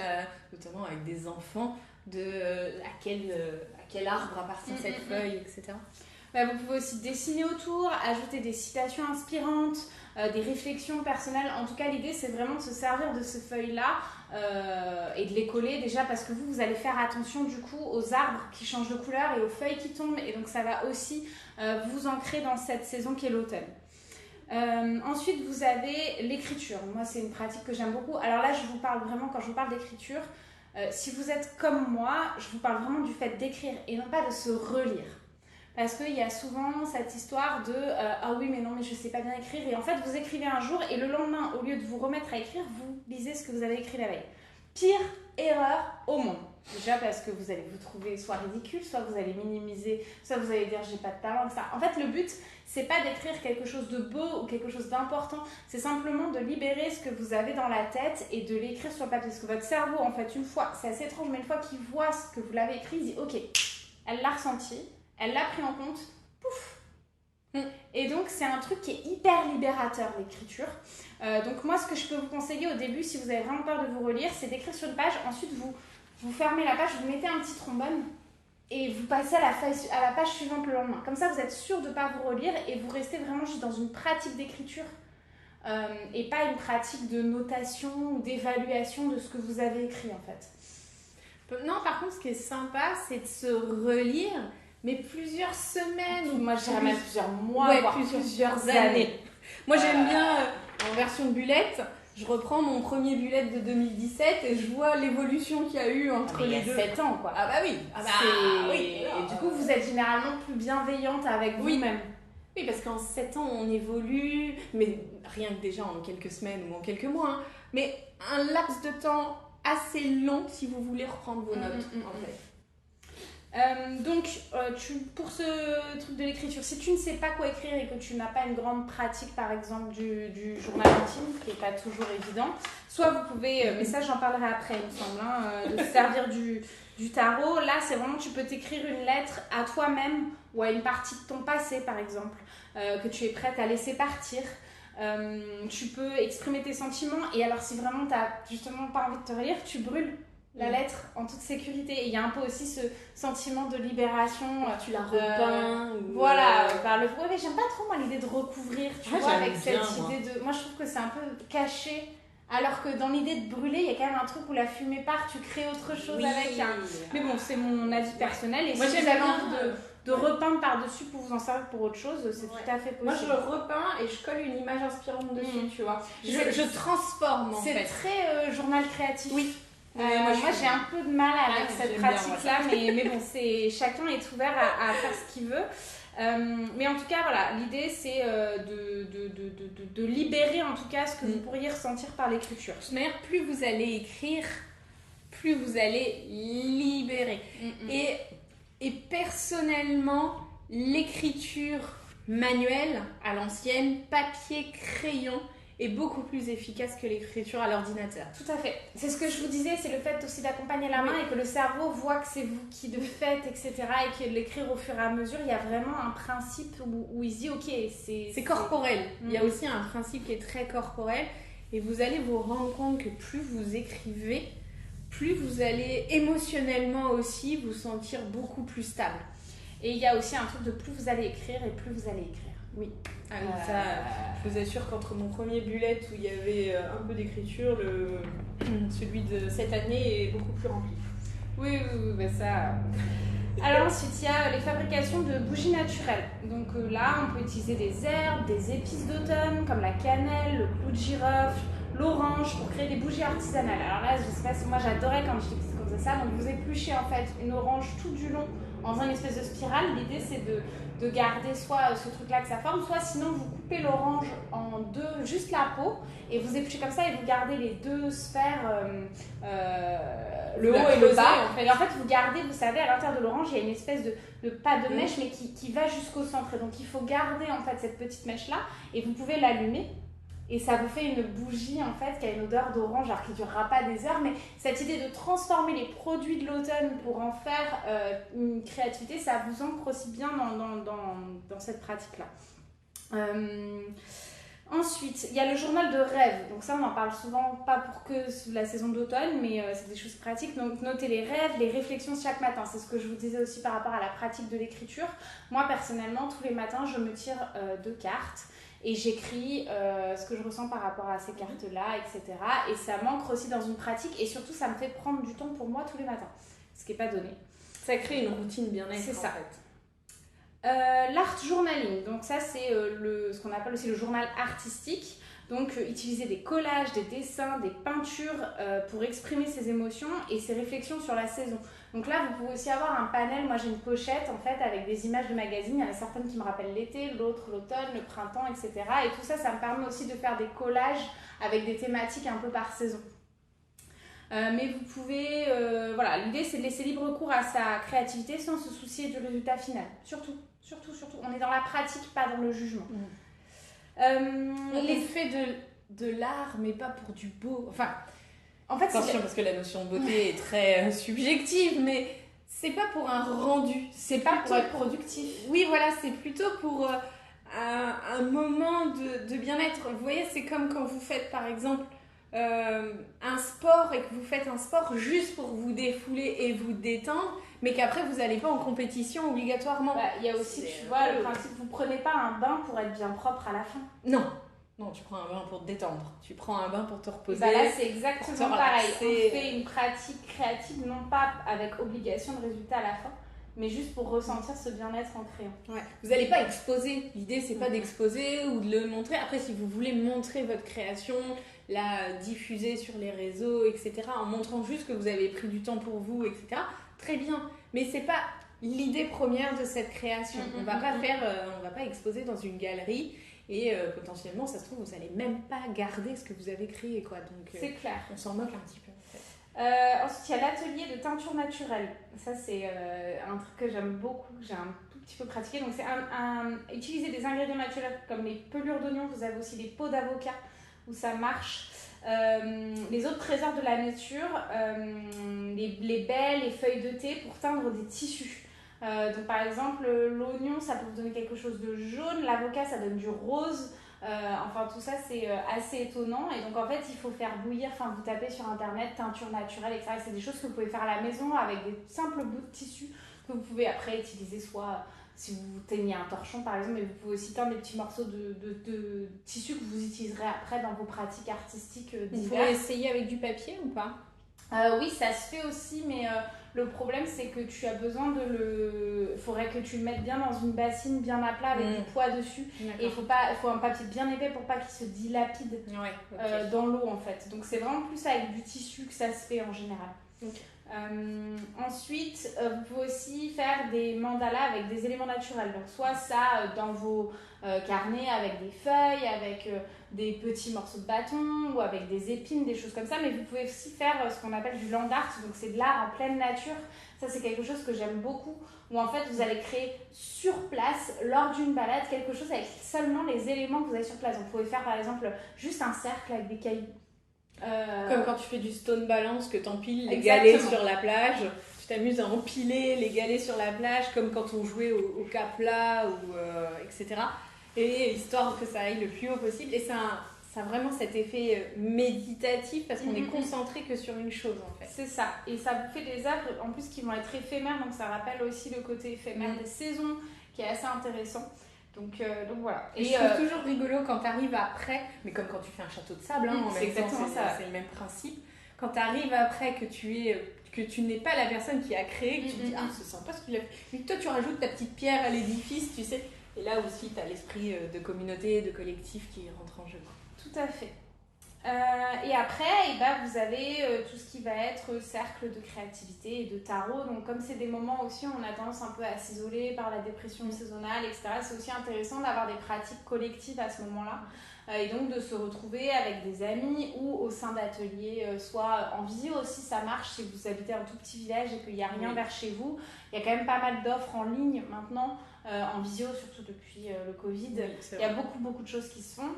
notamment avec des enfants, à quel arbre appartient cette feuille, etc. Vous pouvez aussi dessiner autour, ajouter des citations inspirantes, des réflexions personnelles. En tout cas, l'idée, c'est vraiment de se servir de ces feuilles-là et de les coller déjà parce que vous allez faire attention du coup aux arbres qui changent de couleur et aux feuilles qui tombent. Et donc, ça va aussi vous ancrer dans cette saison qui est l'automne. Ensuite, vous avez l'écriture. Moi, c'est une pratique que j'aime beaucoup. Alors là, je vous parle vraiment, quand je vous parle d'écriture, si vous êtes comme moi, je vous parle vraiment du fait d'écrire et non pas de se relire. Parce qu'il y a souvent cette histoire de ah oui mais non mais je sais pas bien écrire, et en fait vous écrivez un jour et le lendemain au lieu de vous remettre à écrire, vous lisez ce que vous avez écrit la veille. Pire erreur au monde. Déjà parce que vous allez vous trouver soit ridicule, soit vous allez minimiser, soit vous allez dire j'ai pas de talent, etc. En fait le but c'est pas d'écrire quelque chose de beau ou quelque chose d'important, c'est simplement de libérer ce que vous avez dans la tête et de l'écrire sur le papier. Parce que votre cerveau en fait une fois, c'est assez étrange, mais une fois qu'il voit ce que vous l'avez écrit, il dit ok, elle l'a ressenti. Elle l'a pris en compte, pouf. Et donc c'est un truc qui est hyper libérateur, l'écriture. Donc moi ce que je peux vous conseiller au début, si vous avez vraiment peur de vous relire, c'est d'écrire sur une page, ensuite vous fermez la page, vous mettez un petit trombone et vous passez à la page suivante le lendemain. Comme ça vous êtes sûr de ne pas vous relire et vous restez vraiment juste dans une pratique d'écriture et pas une pratique de notation ou d'évaluation de ce que vous avez écrit en fait. Non, par contre ce qui est sympa c'est de se relire, mais plusieurs semaines, ou moi je dirais même plusieurs mois, voire plusieurs années. Moi j'aime bien en version bullet, je reprends mon premier bullet de 2017 et je vois l'évolution qu'il y a eu entre les deux. Il y a 7 ans quoi. Ah bah oui. Oui. Et du coup vous êtes généralement plus bienveillante avec vous-même. Oui, parce qu'en 7 ans on évolue, mais rien que déjà en quelques semaines ou en quelques mois, hein, mais un laps de temps assez long si vous voulez reprendre vos notes en fait. Donc, pour ce truc de l'écriture, si tu ne sais pas quoi écrire et que tu n'as pas une grande pratique, par exemple, du journal intime, qui n'est pas toujours évident, soit vous pouvez, mais ça j'en parlerai après, il me semble, de se servir du tarot. Là, c'est vraiment, tu peux t'écrire une lettre à toi-même ou à une partie de ton passé, par exemple, que tu es prête à laisser partir. Tu peux exprimer tes sentiments et alors si vraiment tu n'as justement pas envie de te relire, tu brûles la lettre en toute sécurité. Et il y a un peu aussi ce sentiment de libération. Tu la repeins. Voilà, par le... Ouais, mais j'aime pas trop moi l'idée de recouvrir, tu vois, avec bien, cette idée de... Moi je trouve que c'est un peu caché, alors que dans l'idée de brûler, il y a quand même un truc où la fumée part, tu crées autre chose avec. Mais bon, c'est mon avis personnel. Et moi, si vous avez envie de repeindre par-dessus pour vous en servir pour autre chose, c'est tout à fait possible. Moi, je repeins et je colle une image inspirante dessus, tu vois. Je transforme, en fait. C'est très journal créatif. Oui. Moi j'ai un peu de mal avec cette pratique-là, mais bon, chacun est ouvert à faire ce qu'il veut. Mais en tout cas, voilà, l'idée c'est de libérer en tout cas ce que vous pourriez ressentir par l'écriture. De toute manière, plus vous allez écrire, plus vous allez libérer. Et personnellement, l'écriture manuelle, à l'ancienne, papier, crayon, est beaucoup plus efficace que l'écriture à l'ordinateur. Tout à fait. C'est ce que je vous disais, c'est le fait aussi d'accompagner la main et que le cerveau voit que c'est vous qui le faites, etc. Et que l'écrire au fur et à mesure, il y a vraiment un principe où il se dit, ok, c'est corporel. Il y a aussi un principe qui est très corporel. Et vous allez vous rendre compte que plus vous écrivez, plus vous allez émotionnellement aussi vous sentir beaucoup plus stable. Et il y a aussi un truc de plus vous allez écrire et plus vous allez écrire. Oui. Ah oui, ça, je vous assure qu'entre mon premier bullet où il y avait un peu d'écriture, celui de cette année est beaucoup plus rempli. Oui, bah ça... Alors ensuite, il y a les fabrications de bougies naturelles. Donc là, on peut utiliser des herbes, des épices d'automne, comme la cannelle, le clou de girofle, l'orange, pour créer des bougies artisanales. Alors là, je sais pas si moi j'adorais quand j'étais petite comme ça. Donc vous épluchez en fait une orange tout du long dans une espèce de spirale. L'idée c'est de garder soit ce truc là que ça forme, soit sinon vous coupez l'orange en deux, juste la peau, et vous épluchez comme ça et vous gardez les deux sphères, le haut et le bas. En fait. Et en fait vous gardez, vous savez, à l'intérieur de l'orange il y a une espèce de pas de mèche mais qui va jusqu'au centre. Et donc il faut garder en fait cette petite mèche là et vous pouvez l'allumer. Et ça vous fait une bougie en fait qui a une odeur d'orange, alors qui ne durera pas des heures, mais cette idée de transformer les produits de l'automne pour en faire une créativité, ça vous ancre aussi bien dans cette pratique-là. Ensuite, il y a le journal de rêve. Donc ça, on en parle souvent, pas pour que la saison d'automne, mais c'est des choses pratiques. Donc notez les rêves, les réflexions chaque matin. C'est ce que je vous disais aussi par rapport à la pratique de l'écriture. Moi, personnellement, tous les matins, je me tire 2 cartes. Et j'écris ce que je ressens par rapport à ces cartes-là, etc. Et ça m'ancre aussi dans une pratique. Et surtout, ça me fait prendre du temps pour moi tous les matins. Ce qui n'est pas donné. Ça crée une routine bien-être, c'est ça. En fait. L'art journaling. Donc ça, c'est ce qu'on appelle aussi le journal artistique. Donc utiliser des collages, des dessins, des peintures pour exprimer ses émotions et ses réflexions sur la saison. Donc là, vous pouvez aussi avoir un panel. Moi, j'ai une pochette en fait avec des images de magazines. Il y en a certaines qui me rappellent l'été, l'autre l'automne, le printemps, etc. Et tout ça, ça me permet aussi de faire des collages avec des thématiques un peu par saison. Mais vous pouvez... voilà, l'idée, c'est de laisser libre cours à sa créativité sans se soucier du résultat final. Surtout. On est dans la pratique, pas dans le jugement. On fait de l'art, mais pas pour du beau. Enfin... En fait, attention, parce que la notion de beauté est très subjective, mais c'est pas pour un rendu. C'est pas pour être productif. Oui, voilà, c'est plutôt pour un moment de bien-être. Vous voyez, c'est comme quand vous faites, par exemple, un sport et que vous faites un sport juste pour vous défouler et vous détendre, mais qu'après, vous n'allez pas en compétition obligatoirement. Il y a aussi, tu vois, le principe, vous prenez pas un bain pour être bien propre à la fin. Non, tu prends un bain pour te détendre. Tu prends un bain pour te reposer. Là, c'est exactement pareil. On fait une pratique créative, non pas avec obligation de résultat à la fin, mais juste pour ressentir ce bien-être en créant. Ouais. Vous n'allez pas exposer. L'idée, c'est pas d'exposer ou de le montrer. Après, si vous voulez montrer votre création, la diffuser sur les réseaux, etc., en montrant juste que vous avez pris du temps pour vous, etc., très bien. Mais c'est pas l'idée première de cette création. On va pas exposer dans une galerie. Et potentiellement, ça se trouve, vous n'allez même pas garder ce que vous avez créé, quoi. Donc, c'est clair. On s'en moque un petit peu, en fait. Ensuite, il y a l'atelier de teinture naturelle. Ça, c'est un truc que j'aime beaucoup, que j'ai un tout petit peu pratiqué. Donc, c'est utiliser des ingrédients naturels comme les pelures d'oignons. Vous avez aussi les peaux d'avocat où ça marche. Les autres trésors de la nature, les baies, les feuilles de thé pour teindre des tissus. Donc par exemple l'oignon ça peut vous donner quelque chose de jaune, l'avocat ça donne du rose, Enfin, tout ça, c'est assez étonnant. Et donc, en fait, il faut faire bouillir, enfin, vous tapez sur Internet, teinture naturelle, etc. C'est des choses que vous pouvez faire à la maison avec des simples bouts de tissu que vous pouvez après utiliser, soit si vous teignez un torchon, par exemple, mais vous pouvez aussi teindre des petits morceaux de tissu que vous utiliserez après dans vos pratiques artistiques diverses. Vous pouvez essayer avec du papier ou pas? Oui, ça se fait aussi, mais le problème, c'est que tu as besoin de le... Il faudrait que tu le mettes bien dans une bassine bien à plat avec du poids dessus. Et il faut un papier bien épais pour pas qu'il se dilapide dans l'eau, en fait. Donc, c'est vraiment plus avec du tissu que ça se fait en général. Ensuite, vous pouvez aussi faire des mandalas avec des éléments naturels. Donc, soit ça dans vos carnets avec des feuilles, avec des petits morceaux de bâton ou avec des épines, des choses comme ça. Mais vous pouvez aussi faire ce qu'on appelle du land art. Donc, c'est de l'art en pleine nature. Ça, c'est quelque chose que j'aime beaucoup. Où en fait, vous allez créer sur place, lors d'une balade, quelque chose avec seulement les éléments que vous avez sur place. Donc, vous pouvez faire par exemple juste un cercle avec des cailloux. Comme quand tu fais du stone balance, que t'empiles les galets sur la plage, tu t'amuses à empiler les galets sur la plage comme quand on jouait au cap-plat etc. Et histoire que ça aille le plus haut possible. Et ça a vraiment cet effet méditatif parce qu'on est concentré que sur une chose en fait. C'est ça. Et ça vous fait des œuvres en plus qui vont être éphémères, donc ça rappelle aussi le côté éphémère des saisons qui est assez intéressant. Donc voilà. Et je trouve toujours rigolo quand tu arrives après, mais comme quand tu fais un château de sable, c'est exactement ça. C'est le même principe. Quand tu arrives après que tu n'es pas la personne qui a créé, que tu te dis c'est sympa ce qu'il a fait. Mais toi tu rajoutes ta petite pierre à l'édifice, tu sais. Et là aussi tu as l'esprit de communauté, de collectif qui rentre en jeu. Tout à fait. Et après, vous avez tout ce qui va être cercle de créativité et de tarot. Donc comme c'est des moments aussi où on a tendance un peu à s'isoler par la dépression saisonnale, etc., c'est aussi intéressant d'avoir des pratiques collectives à ce moment-là. Et donc de se retrouver avec des amis ou au sein d'ateliers, soit en visio aussi, ça marche si vous habitez un tout petit village et qu'il n'y a rien vers chez vous. Il y a quand même pas mal d'offres en ligne maintenant, en visio, surtout depuis le Covid. Il y a beaucoup de choses qui se font.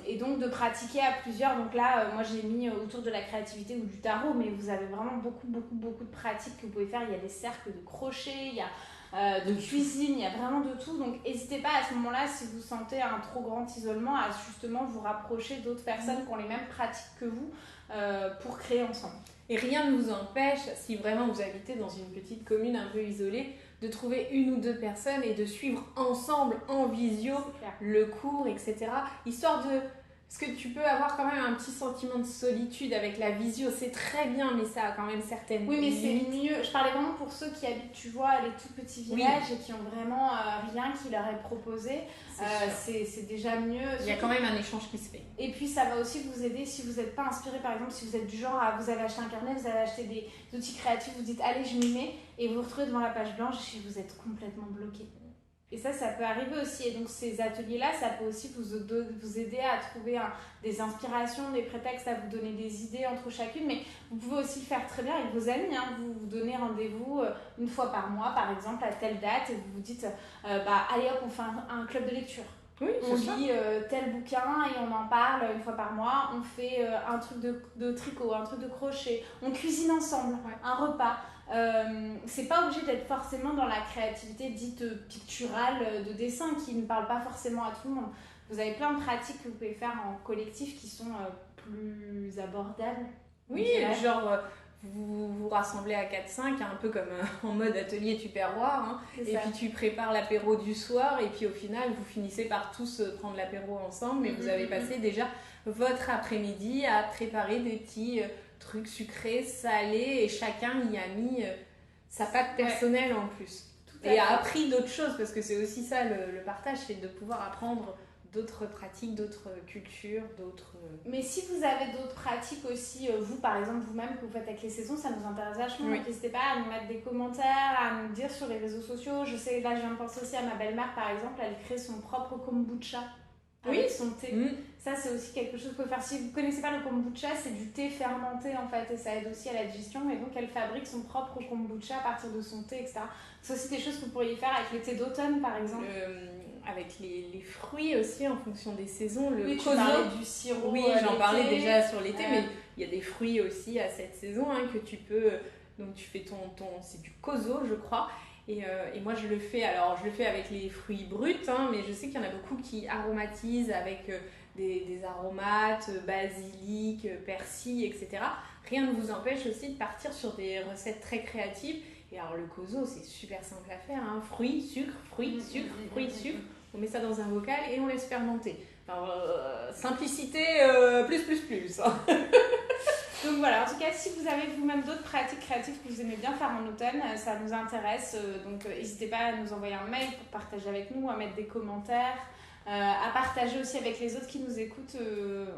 Et donc de pratiquer à plusieurs. Donc là moi j'ai mis autour de la créativité ou du tarot, mais vous avez vraiment beaucoup de pratiques que vous pouvez faire. Il y a des cercles de crochet, il y a de cuisine, il y a vraiment de tout. Donc n'hésitez pas à ce moment là, si vous sentez un trop grand isolement, à justement vous rapprocher d'autres personnes qui ont les mêmes pratiques que vous pour créer ensemble. Et rien ne vous empêche, si vraiment vous habitez dans une petite commune un peu isolée, de trouver une ou deux personnes et de suivre ensemble en visio le cours, etc. Histoire de... Parce que tu peux avoir quand même un petit sentiment de solitude avec la visio, c'est très bien, mais ça a quand même certaines Oui, mais limites. c'est mieux. Je parlais vraiment pour ceux qui habitent, tu vois, les tout petits villages et qui ont vraiment rien qui leur est proposé. C'est déjà mieux. Il y a quand même un échange qui se fait. Et puis ça va aussi vous aider si vous n'êtes pas inspiré, par exemple, si vous êtes du genre à vous avez acheté un carnet, vous avez acheté des outils créatifs, vous dites allez je m'y mets et vous vous retrouvez devant la page blanche et vous êtes complètement bloqué. Et ça peut arriver aussi. Et donc ces ateliers-là, ça peut aussi vous aider à trouver des inspirations, des prétextes, à vous donner des idées entre chacune. Mais vous pouvez aussi le faire très bien avec vos amis. Vous vous donnez rendez-vous une fois par mois, par exemple, à telle date. Et vous vous dites, allez hop, on fait un club de lecture. Oui, on lit tel bouquin et on en parle une fois par mois. On fait un truc de tricot, un truc de crochet. On cuisine ensemble, un repas. C'est pas obligé d'être forcément dans la créativité dite picturale de dessin qui ne parle pas forcément à tout le monde. Vous avez plein de pratiques que vous pouvez faire en collectif qui sont plus abordables. Oui, genre vous vous rassemblez à 4-5, un peu comme en mode atelier tupperware, et puis tu prépares l'apéro du soir et puis au final vous finissez par tous prendre l'apéro ensemble, mais vous avez passé déjà votre après-midi à préparer des petits trucs sucrés, salés, et chacun y a mis sa patte personnelle en plus. Et a appris d'autres choses, parce que c'est aussi ça le partage, c'est de pouvoir apprendre d'autres pratiques, d'autres cultures, d'autres... Mais si vous avez d'autres pratiques aussi, vous par exemple, vous-même, que vous faites avec les saisons, ça nous intéresse vachement. Donc n'hésitez pas à nous mettre des commentaires, à nous dire sur les réseaux sociaux. Je sais, là je viens de penser aussi à ma belle-mère par exemple, elle crée son propre kombucha. Avec son thé. Ça c'est aussi quelque chose que vous pouvez faire. Si vous ne connaissez pas le kombucha, c'est du thé fermenté en fait, et ça aide aussi à la digestion, et donc elle fabrique son propre kombucha à partir de son thé, etc. C'est aussi des choses que vous pourriez faire avec les thés d'automne par exemple. Avec les fruits aussi en fonction des saisons. Oui, tu parlais du sirop. Oui, j'en parlais déjà sur l'été, mais il y a des fruits aussi à cette saison que tu peux... Donc tu fais ton c'est du kozo je crois, Et moi je le fais avec les fruits bruts, hein, mais je sais qu'il y en a beaucoup qui aromatisent avec des aromates, basilic, persil, etc. Rien ne vous empêche aussi de partir sur des recettes très créatives. Et alors le coso, c'est super simple à faire, hein. Fruits, sucre, fruits, sucre, fruits, sucre. On met ça dans un bocal et on laisse fermenter. Enfin, simplicité plus. Donc voilà, en tout cas, si vous avez vous-même d'autres pratiques créatives que vous aimez bien faire en automne, ça nous intéresse. Donc n'hésitez pas à nous envoyer un mail pour partager avec nous, à mettre des commentaires, à partager aussi avec les autres qui nous écoutent.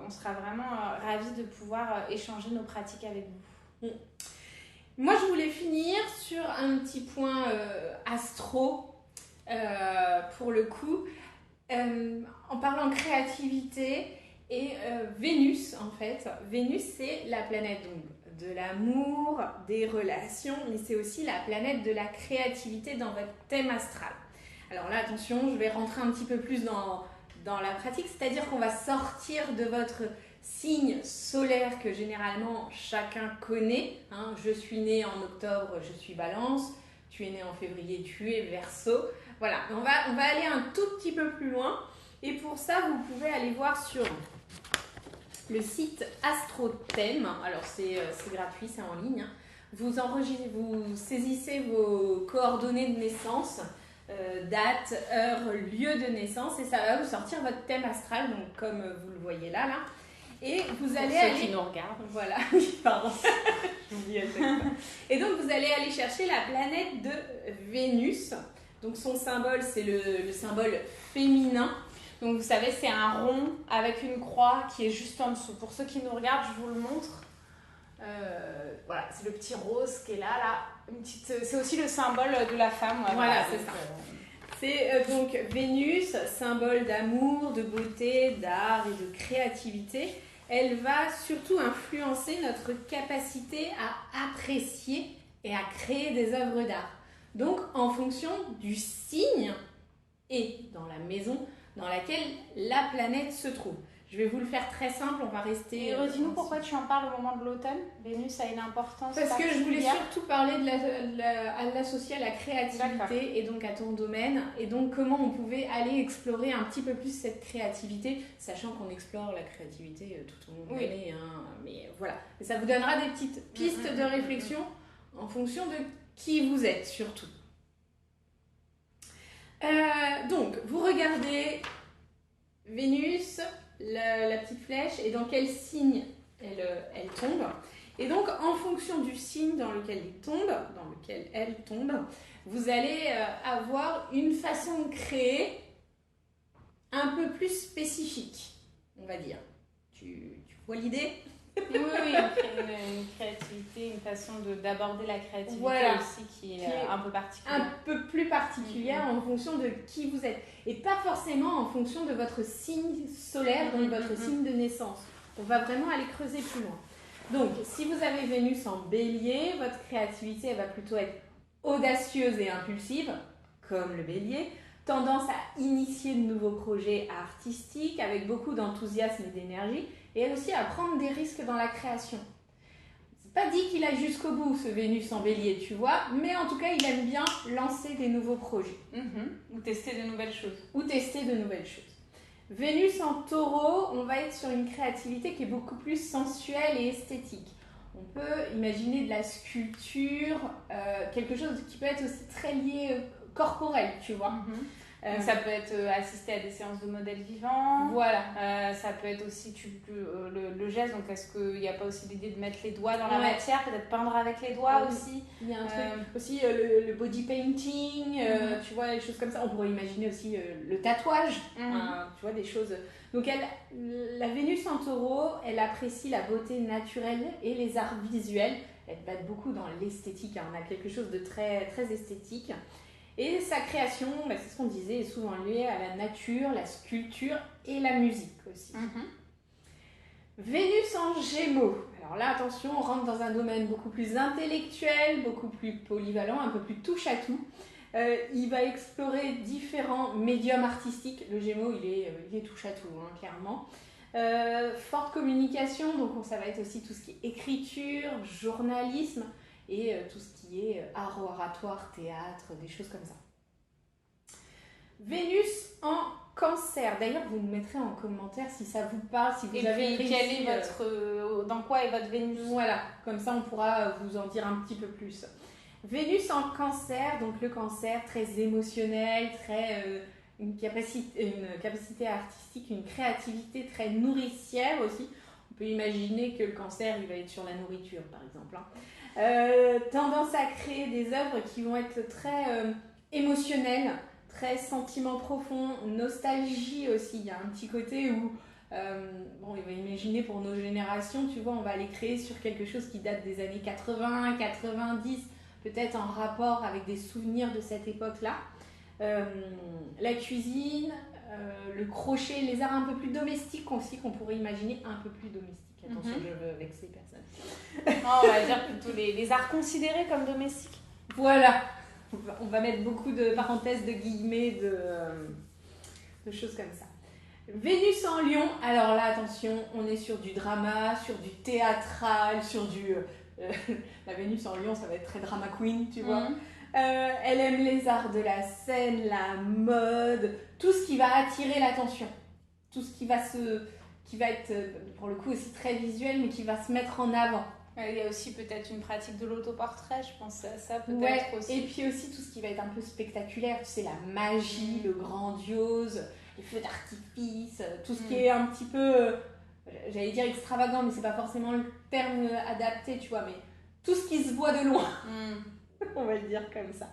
On sera vraiment ravis de pouvoir échanger nos pratiques avec vous. Moi, je voulais finir sur un petit point astro, pour le coup, en parlant créativité et Vénus, en fait. Vénus, c'est la planète donc, de l'amour, des relations, mais c'est aussi la planète de la créativité dans votre thème astral. Alors là, attention, je vais rentrer un petit peu plus dans la pratique, c'est-à-dire qu'on va sortir de votre signe solaire que généralement chacun connaît. Hein. Je suis née en octobre, je suis Balance. Tu es né en février, tu es Verseau. Voilà, on va aller un tout petit peu plus loin. Et pour ça, vous pouvez aller voir sur le site AstroThème. Alors c'est gratuit, c'est en ligne. Vous saisissez vos coordonnées de naissance, date, heure, lieu de naissance, et ça va vous sortir votre thème astral, donc comme vous le voyez là. Et vous allez aller... qui nous regardent. Voilà, pardon. J'oublie à chaque fois. Et donc, vous allez aller chercher la planète de Vénus. Donc, son symbole, c'est le symbole féminin. Donc, vous savez, c'est un rond avec une croix qui est juste en dessous. Pour ceux qui nous regardent, je vous le montre. Voilà, c'est le petit rose qui est là. C'est aussi le symbole de la femme. Voilà, c'est ça. C'est donc Vénus, symbole d'amour, de beauté, d'art et de créativité. Elle va surtout influencer notre capacité à apprécier et à créer des œuvres d'art. Donc, en fonction du signe et dans la maison dans laquelle la planète se trouve. Je vais vous le faire très simple, on va rester... Et redis-nous pourquoi tu en parles au moment de l'automne. Vénus a une importance Parce que je voulais surtout parler de l'associer à la créativité et donc à ton domaine. Et donc comment on pouvait aller explorer un petit peu plus cette créativité, sachant qu'on explore la créativité tout au long de l'année. Hein, mais voilà, et ça vous donnera des petites pistes de réflexion en fonction de qui vous êtes surtout. Donc, vous regardez Vénus... La petite flèche et dans quel signe elle tombe. Et donc, en fonction du signe dans lequel elle tombe, vous allez avoir une façon de créer un peu plus spécifique, on va dire. Tu vois l'idée ? Oui, une créativité, une façon d'aborder la créativité aussi qui est un peu particulière. Un peu plus particulière en fonction de qui vous êtes. Et pas forcément en fonction de votre signe solaire, donc votre signe de naissance. On va vraiment aller creuser plus loin. Donc, si vous avez Vénus en bélier, votre créativité elle va plutôt être audacieuse et impulsive, comme le bélier. Tendance à initier de nouveaux projets artistiques avec beaucoup d'enthousiasme et d'énergie. Et aussi à prendre des risques dans la création. C'est pas dit qu'il aille jusqu'au bout, ce Vénus en bélier, tu vois, mais en tout cas, il aime bien lancer des nouveaux projets. Ou tester de nouvelles choses. Vénus en taureau, on va être sur une créativité qui est beaucoup plus sensuelle et esthétique. On peut imaginer de la sculpture, quelque chose qui peut être aussi très lié corporel, tu vois. Donc ça peut être assister à des séances de modèles vivants. Voilà. Ça peut être aussi le geste. Donc est-ce qu'il n'y a pas aussi l'idée de mettre les doigts dans la matière, peut-être peindre avec les doigts aussi. Il y a un truc aussi le body painting, tu vois, les choses comme ça. On pourrait imaginer aussi le tatouage, tu vois, des choses. Donc la Vénus en taureau, elle apprécie la beauté naturelle et les arts visuels. Elle va être beaucoup dans l'esthétique. On a quelque chose de très, très esthétique. Et sa création, c'est ce qu'on disait, est souvent liée à la nature, la sculpture et la musique aussi. Vénus en Gémeaux. Alors là, attention, on rentre dans un domaine beaucoup plus intellectuel, beaucoup plus polyvalent, un peu plus touche à tout. Il va explorer différents médiums artistiques. Le Gémeaux, il est touche à tout, hein, clairement. Forte communication, donc ça va être aussi tout ce qui est écriture, journalisme. et tout ce qui est art oratoire, théâtre, des choses comme ça. Vénus en Cancer. D'ailleurs, vous me mettrez en commentaire si ça vous parle, si vous et avez puis, quel est votre, dans quoi est votre Vénus? Voilà, comme ça on pourra vous en dire un petit peu plus. Vénus en Cancer, donc le Cancer très émotionnel, très une capacité artistique, une créativité très nourricière aussi. On peut imaginer que le Cancer, il va être sur la nourriture, par exemple. Tendance à créer des œuvres qui vont être très émotionnelles, très sentiments profonds, nostalgie aussi. Il y a un petit côté où, il va imaginer pour nos générations, tu vois, on va aller créer sur quelque chose qui date des années 80, 90, peut-être en rapport avec des souvenirs de cette époque-là. La cuisine, le crochet, les arts un peu plus domestiques aussi, qu'on pourrait imaginer un peu plus domestiques. Attention, je veux vexer personne. Non, on va dire plutôt les arts considérés comme domestiques. Voilà, on va mettre beaucoup de parenthèses, de guillemets, de choses comme ça. Vénus en Lion, alors là, attention, on est sur du drama, sur du théâtral, sur du... la Vénus en Lion, ça va être très drama queen, tu vois. Elle aime les arts de la scène, la mode, tout ce qui va attirer l'attention. Tout ce qui va être, pour le coup, aussi très visuel, mais qui va se mettre en avant. Il y a aussi peut-être une pratique de l'autoportrait, je pense à ça peut-être aussi. Et puis aussi tout ce qui va être un peu spectaculaire, tu sais, la magie, le grandiose, les feux d'artifice, tout ce qui est un petit peu, j'allais dire extravagant, mais c'est pas forcément le terme adapté, tu vois, mais tout ce qui se voit de loin, on va le dire comme ça.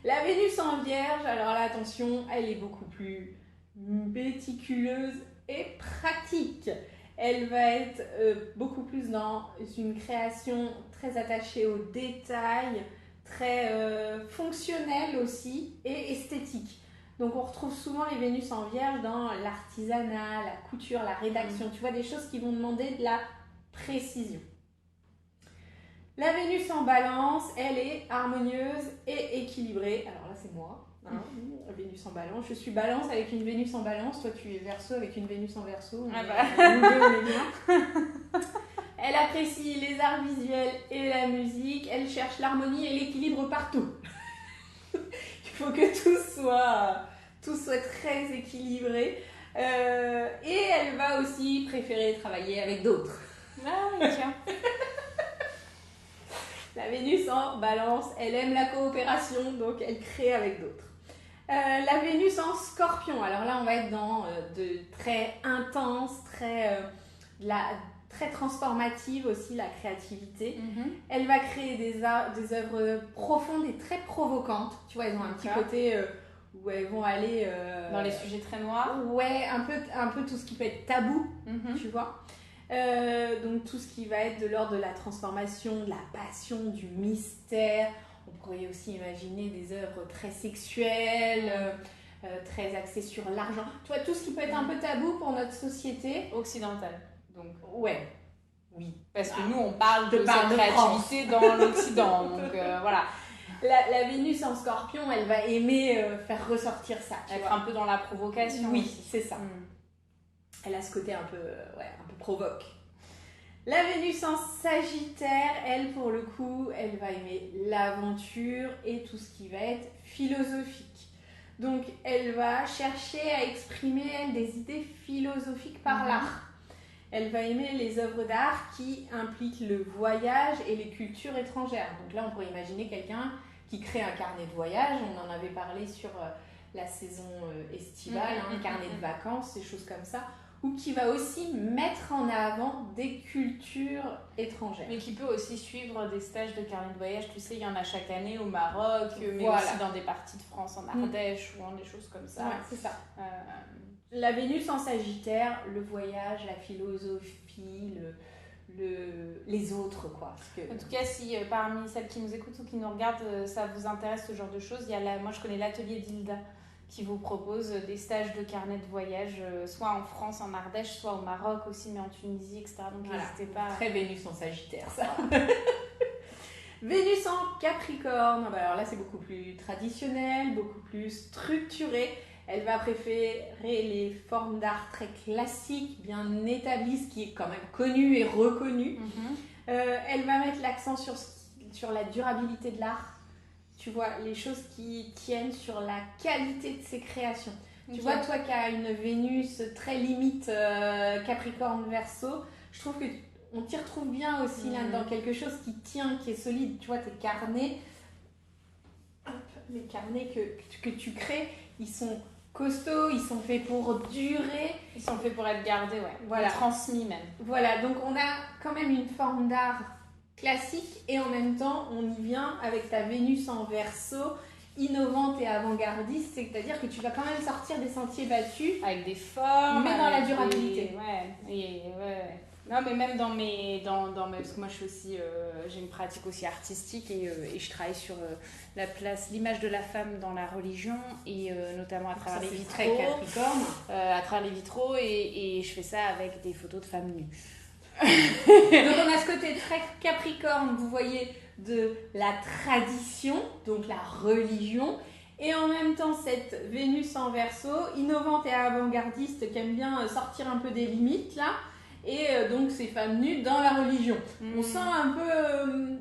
La Vénus en Vierge, alors là, attention, elle est beaucoup plus méticuleuse et pratique. Elle va être beaucoup plus dans une création très attachée aux détails, très fonctionnelle aussi et esthétique. Donc on retrouve souvent les Vénus en Vierge dans l'artisanat, la couture, la rédaction. Tu vois, des choses qui vont demander de la précision. La Vénus en Balance, elle est harmonieuse et équilibrée. Alors là, c'est moi. Vénus en Balance. Je suis Balance avec une Vénus en Balance. Toi, tu es Verseau avec une Vénus en Verseau. Nous deux, on est bien. Elle apprécie les arts visuels et la musique. Elle cherche l'harmonie et l'équilibre partout. Il faut que tout soit très équilibré. Et elle va aussi préférer travailler avec d'autres. Ah oui, tiens. La Vénus en Balance, elle aime la coopération, donc elle crée avec d'autres. La Vénus en Scorpion, alors là on va être dans de très intense, très transformative aussi, la créativité. Elle va créer des œuvres profondes et très provocantes. Tu vois, elles ont un petit côté où elles vont aller... dans les sujets très noirs. Ouais, un peu tout ce qui peut être tabou, tu vois. Donc tout ce qui va être de l'ordre de la transformation, de la passion, du mystère. On pourrait aussi imaginer des œuvres très sexuelles, très axées sur l'argent. Tu vois, tout ce qui peut être un peu tabou pour notre société. Occidentale. Donc, ouais. Oui. Parce que nous, on parle de cette créativité dans l'Occident. Donc voilà. La Vénus en Scorpion, elle va aimer faire ressortir ça. Être un peu dans la provocation. Oui, aussi. c'est ça. Elle a ce côté un peu provoque. La Vénus en Sagittaire, elle, pour le coup, elle va aimer l'aventure et tout ce qui va être philosophique. Donc, elle va chercher à exprimer, elle, des idées philosophiques par l'art. Elle va aimer les œuvres d'art qui impliquent le voyage et les cultures étrangères. Donc là, on pourrait imaginer quelqu'un qui crée un carnet de voyage. On en avait parlé sur la saison estivale, un carnet de vacances, des choses comme ça. Ou qui va aussi mettre en avant des cultures étrangères. Mais qui peut aussi suivre des stages de carnet de voyage. Tu sais, il y en a chaque année au Maroc, mais aussi dans des parties de France, en Ardèche ou des choses comme ça. Ouais, c'est ça. La Vénus en Sagittaire, le voyage, la philosophie, les autres, quoi. En tout cas, si parmi celles qui nous écoutent ou qui nous regardent, ça vous intéresse ce genre de choses, moi je connais l'atelier d'Hilda qui vous propose des stages de carnet de voyage, soit en France, en Ardèche, soit au Maroc aussi, mais en Tunisie, etc. Donc n'hésitez pas. Très Vénus en Sagittaire, ça. Vénus en Capricorne, alors là c'est beaucoup plus traditionnel, beaucoup plus structuré. Elle va préférer les formes d'art très classiques, bien établies, ce qui est quand même connu et reconnu. Elle va mettre l'accent sur sur la durabilité de l'art. Tu vois, les choses qui tiennent sur la qualité de ses créations. Tu vois, toi qui as une Vénus très limite Capricorne Verseau, je trouve qu'on t'y retrouve bien aussi là dans quelque chose qui tient, qui est solide. Tu vois, tes carnets, les carnets que tu crées, ils sont costauds, ils sont faits pour durer. Ils sont faits pour être gardés, ouais. Voilà. Transmis même. Voilà, donc on a quand même une forme d'art classique et en même temps, on y vient avec ta Vénus en Verseau, innovante et avant-gardiste, c'est-à-dire que tu vas quand même sortir des sentiers battus. Avec des formes. Mais dans la durabilité. Ouais. Non, mais même dans mes. Parce que moi, je suis aussi. J'ai une pratique aussi artistique et je travaille sur l'image de la femme dans la religion et notamment à travers les vitraux. Très Capricorne. À travers les vitraux et je fais ça avec des photos de femmes nues. Donc on a ce côté très Capricorne, vous voyez, de la tradition, donc la religion, et en même temps cette Vénus en Verseau, innovante et avant-gardiste, qui aime bien sortir un peu des limites là, et donc ces femmes nues dans la religion. On sent un peu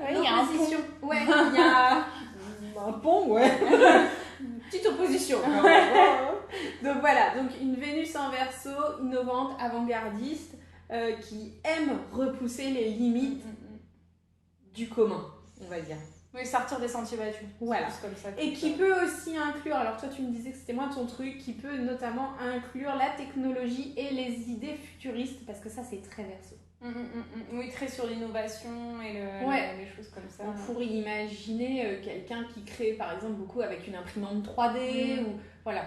il y a un pont. Ouais, il y a un pont, ouais. Petite opposition. Donc voilà, donc une Vénus en Verseau, innovante, avant-gardiste, qui aime repousser les limites du commun, on va dire. Oui, sortir des sentiers battus. Voilà. C'est comme ça et qui peut aussi inclure, alors toi tu me disais que c'était moins ton truc, qui peut notamment inclure la technologie et les idées futuristes, parce que ça c'est très Verseau. Oui, très sur l'innovation et les choses comme ça. On pourrait imaginer quelqu'un qui crée par exemple beaucoup avec une imprimante 3D ou voilà,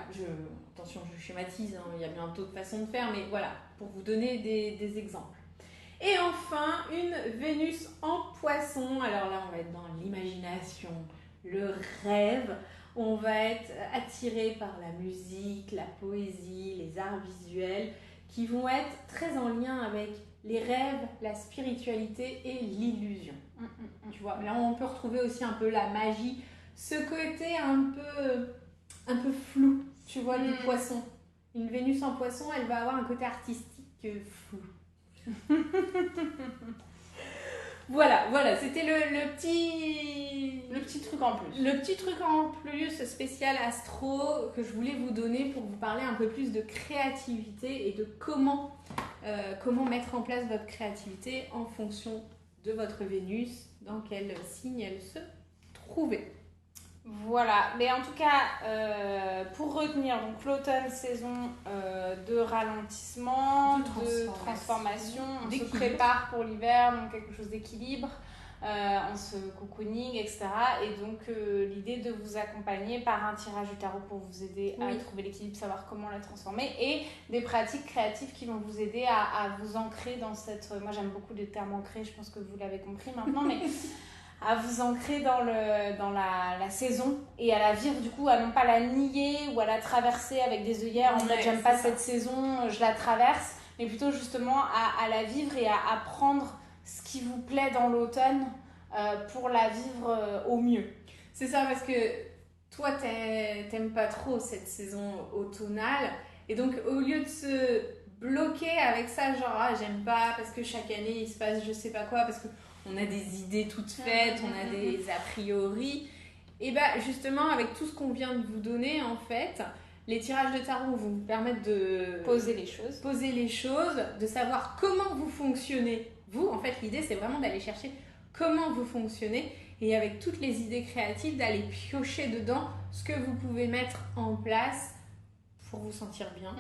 attention je schématise, hein, il y a bien d'autres façons de faire, mais voilà, pour vous donner des exemples. Et enfin, une Vénus en Poisson. Alors là, on va être dans l'imagination, le rêve. On va être attiré par la musique, la poésie, les arts visuels qui vont être très en lien avec les rêves, la spiritualité et l'illusion. Tu vois, là, on peut retrouver aussi un peu la magie, ce côté un peu flou, tu vois, du poisson. Une Vénus en Poisson, elle va avoir un côté artistique flou. Voilà, c'était le petit truc en plus. Le petit truc en plus spécial astro que je voulais vous donner pour vous parler un peu plus de créativité et de comment mettre en place votre créativité en fonction de votre Vénus, dans quel signe elle se trouvait. Voilà, mais en tout cas, pour retenir, donc l'automne, saison de ralentissement, de transformation, on se prépare pour l'hiver, donc quelque chose d'équilibre, on se cocooning, etc. Et donc l'idée de vous accompagner par un tirage du tarot pour vous aider à trouver l'équilibre, savoir comment la transformer, et des pratiques créatives qui vont vous aider à vous ancrer dans cette... Moi j'aime beaucoup les termes ancrés, je pense que vous l'avez compris maintenant, mais... à vous ancrer dans la saison et à la vivre du coup, à non pas la nier ou à la traverser avec des œillères en mode j'aime pas cette saison, je la traverse, mais plutôt justement à la vivre et à apprendre ce qui vous plaît dans l'automne pour la vivre au mieux. C'est ça, parce que toi t'aimes pas trop cette saison automnale et donc au lieu de se bloquer avec ça, genre j'aime pas parce que chaque année il se passe je sais pas quoi, parce que on a des idées toutes faites, on a des a priori. Et bien justement, avec tout ce qu'on vient de vous donner, en fait, les tirages de tarot vont vous permettre de poser les choses, de savoir comment vous fonctionnez. Vous, en fait, l'idée, c'est vraiment d'aller chercher comment vous fonctionnez et avec toutes les idées créatives, d'aller piocher dedans ce que vous pouvez mettre en place pour vous sentir bien,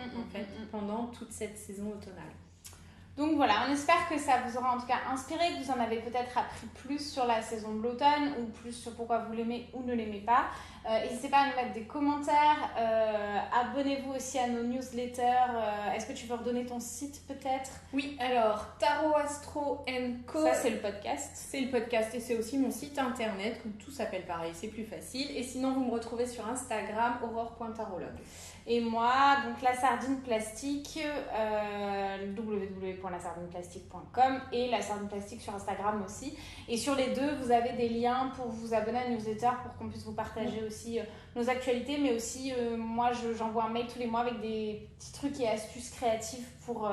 pendant toute cette saison automnale. Donc voilà, on espère que ça vous aura en tout cas inspiré, que vous en avez peut-être appris plus sur la saison de l'automne ou plus sur pourquoi vous l'aimez ou ne l'aimez pas. N'hésitez pas à nous mettre des commentaires, abonnez-vous aussi à nos newsletters. Est-ce que tu veux redonner ton site peut-être ? Oui, alors Tarot Astro & Co. Ça c'est le podcast. C'est le podcast et c'est aussi mon site internet, où tout s'appelle pareil, c'est plus facile. Et sinon vous me retrouvez sur Instagram, aurore.tarologue. Et moi, donc la sardine plastique, www.lasardineplastique.com et la sardine plastique sur Instagram aussi. Et sur les deux, vous avez des liens pour vous abonner à la newsletter pour qu'on puisse vous partager aussi nos actualités. Mais aussi, moi, j'envoie un mail tous les mois avec des petits trucs et astuces créatives pour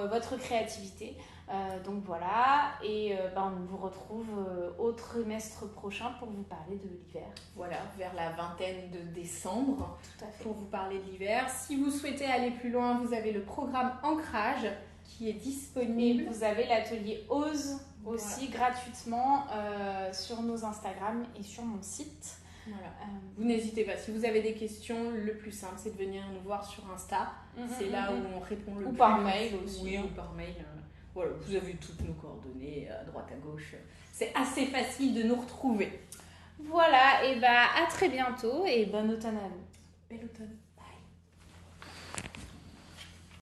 votre créativité. Donc voilà, et on vous retrouve au trimestre prochain pour vous parler de l'hiver. Voilà, vers la vingtaine de décembre, Tout à fait. pour vous parler de l'hiver. Si vous souhaitez aller plus loin, vous avez le programme Ancrage qui est disponible. Et vous avez l'atelier Ose aussi gratuitement sur nos Instagram et sur mon site. Voilà. Vous n'hésitez pas, si vous avez des questions, le plus simple c'est de venir nous voir sur Insta. C'est là où on répond le plus. Ou par mail aussi. Oui, ou par mail. Voilà, vous avez toutes nos coordonnées à droite à gauche. C'est assez facile de nous retrouver. Voilà, et à très bientôt et bon automne à vous. Bel automne.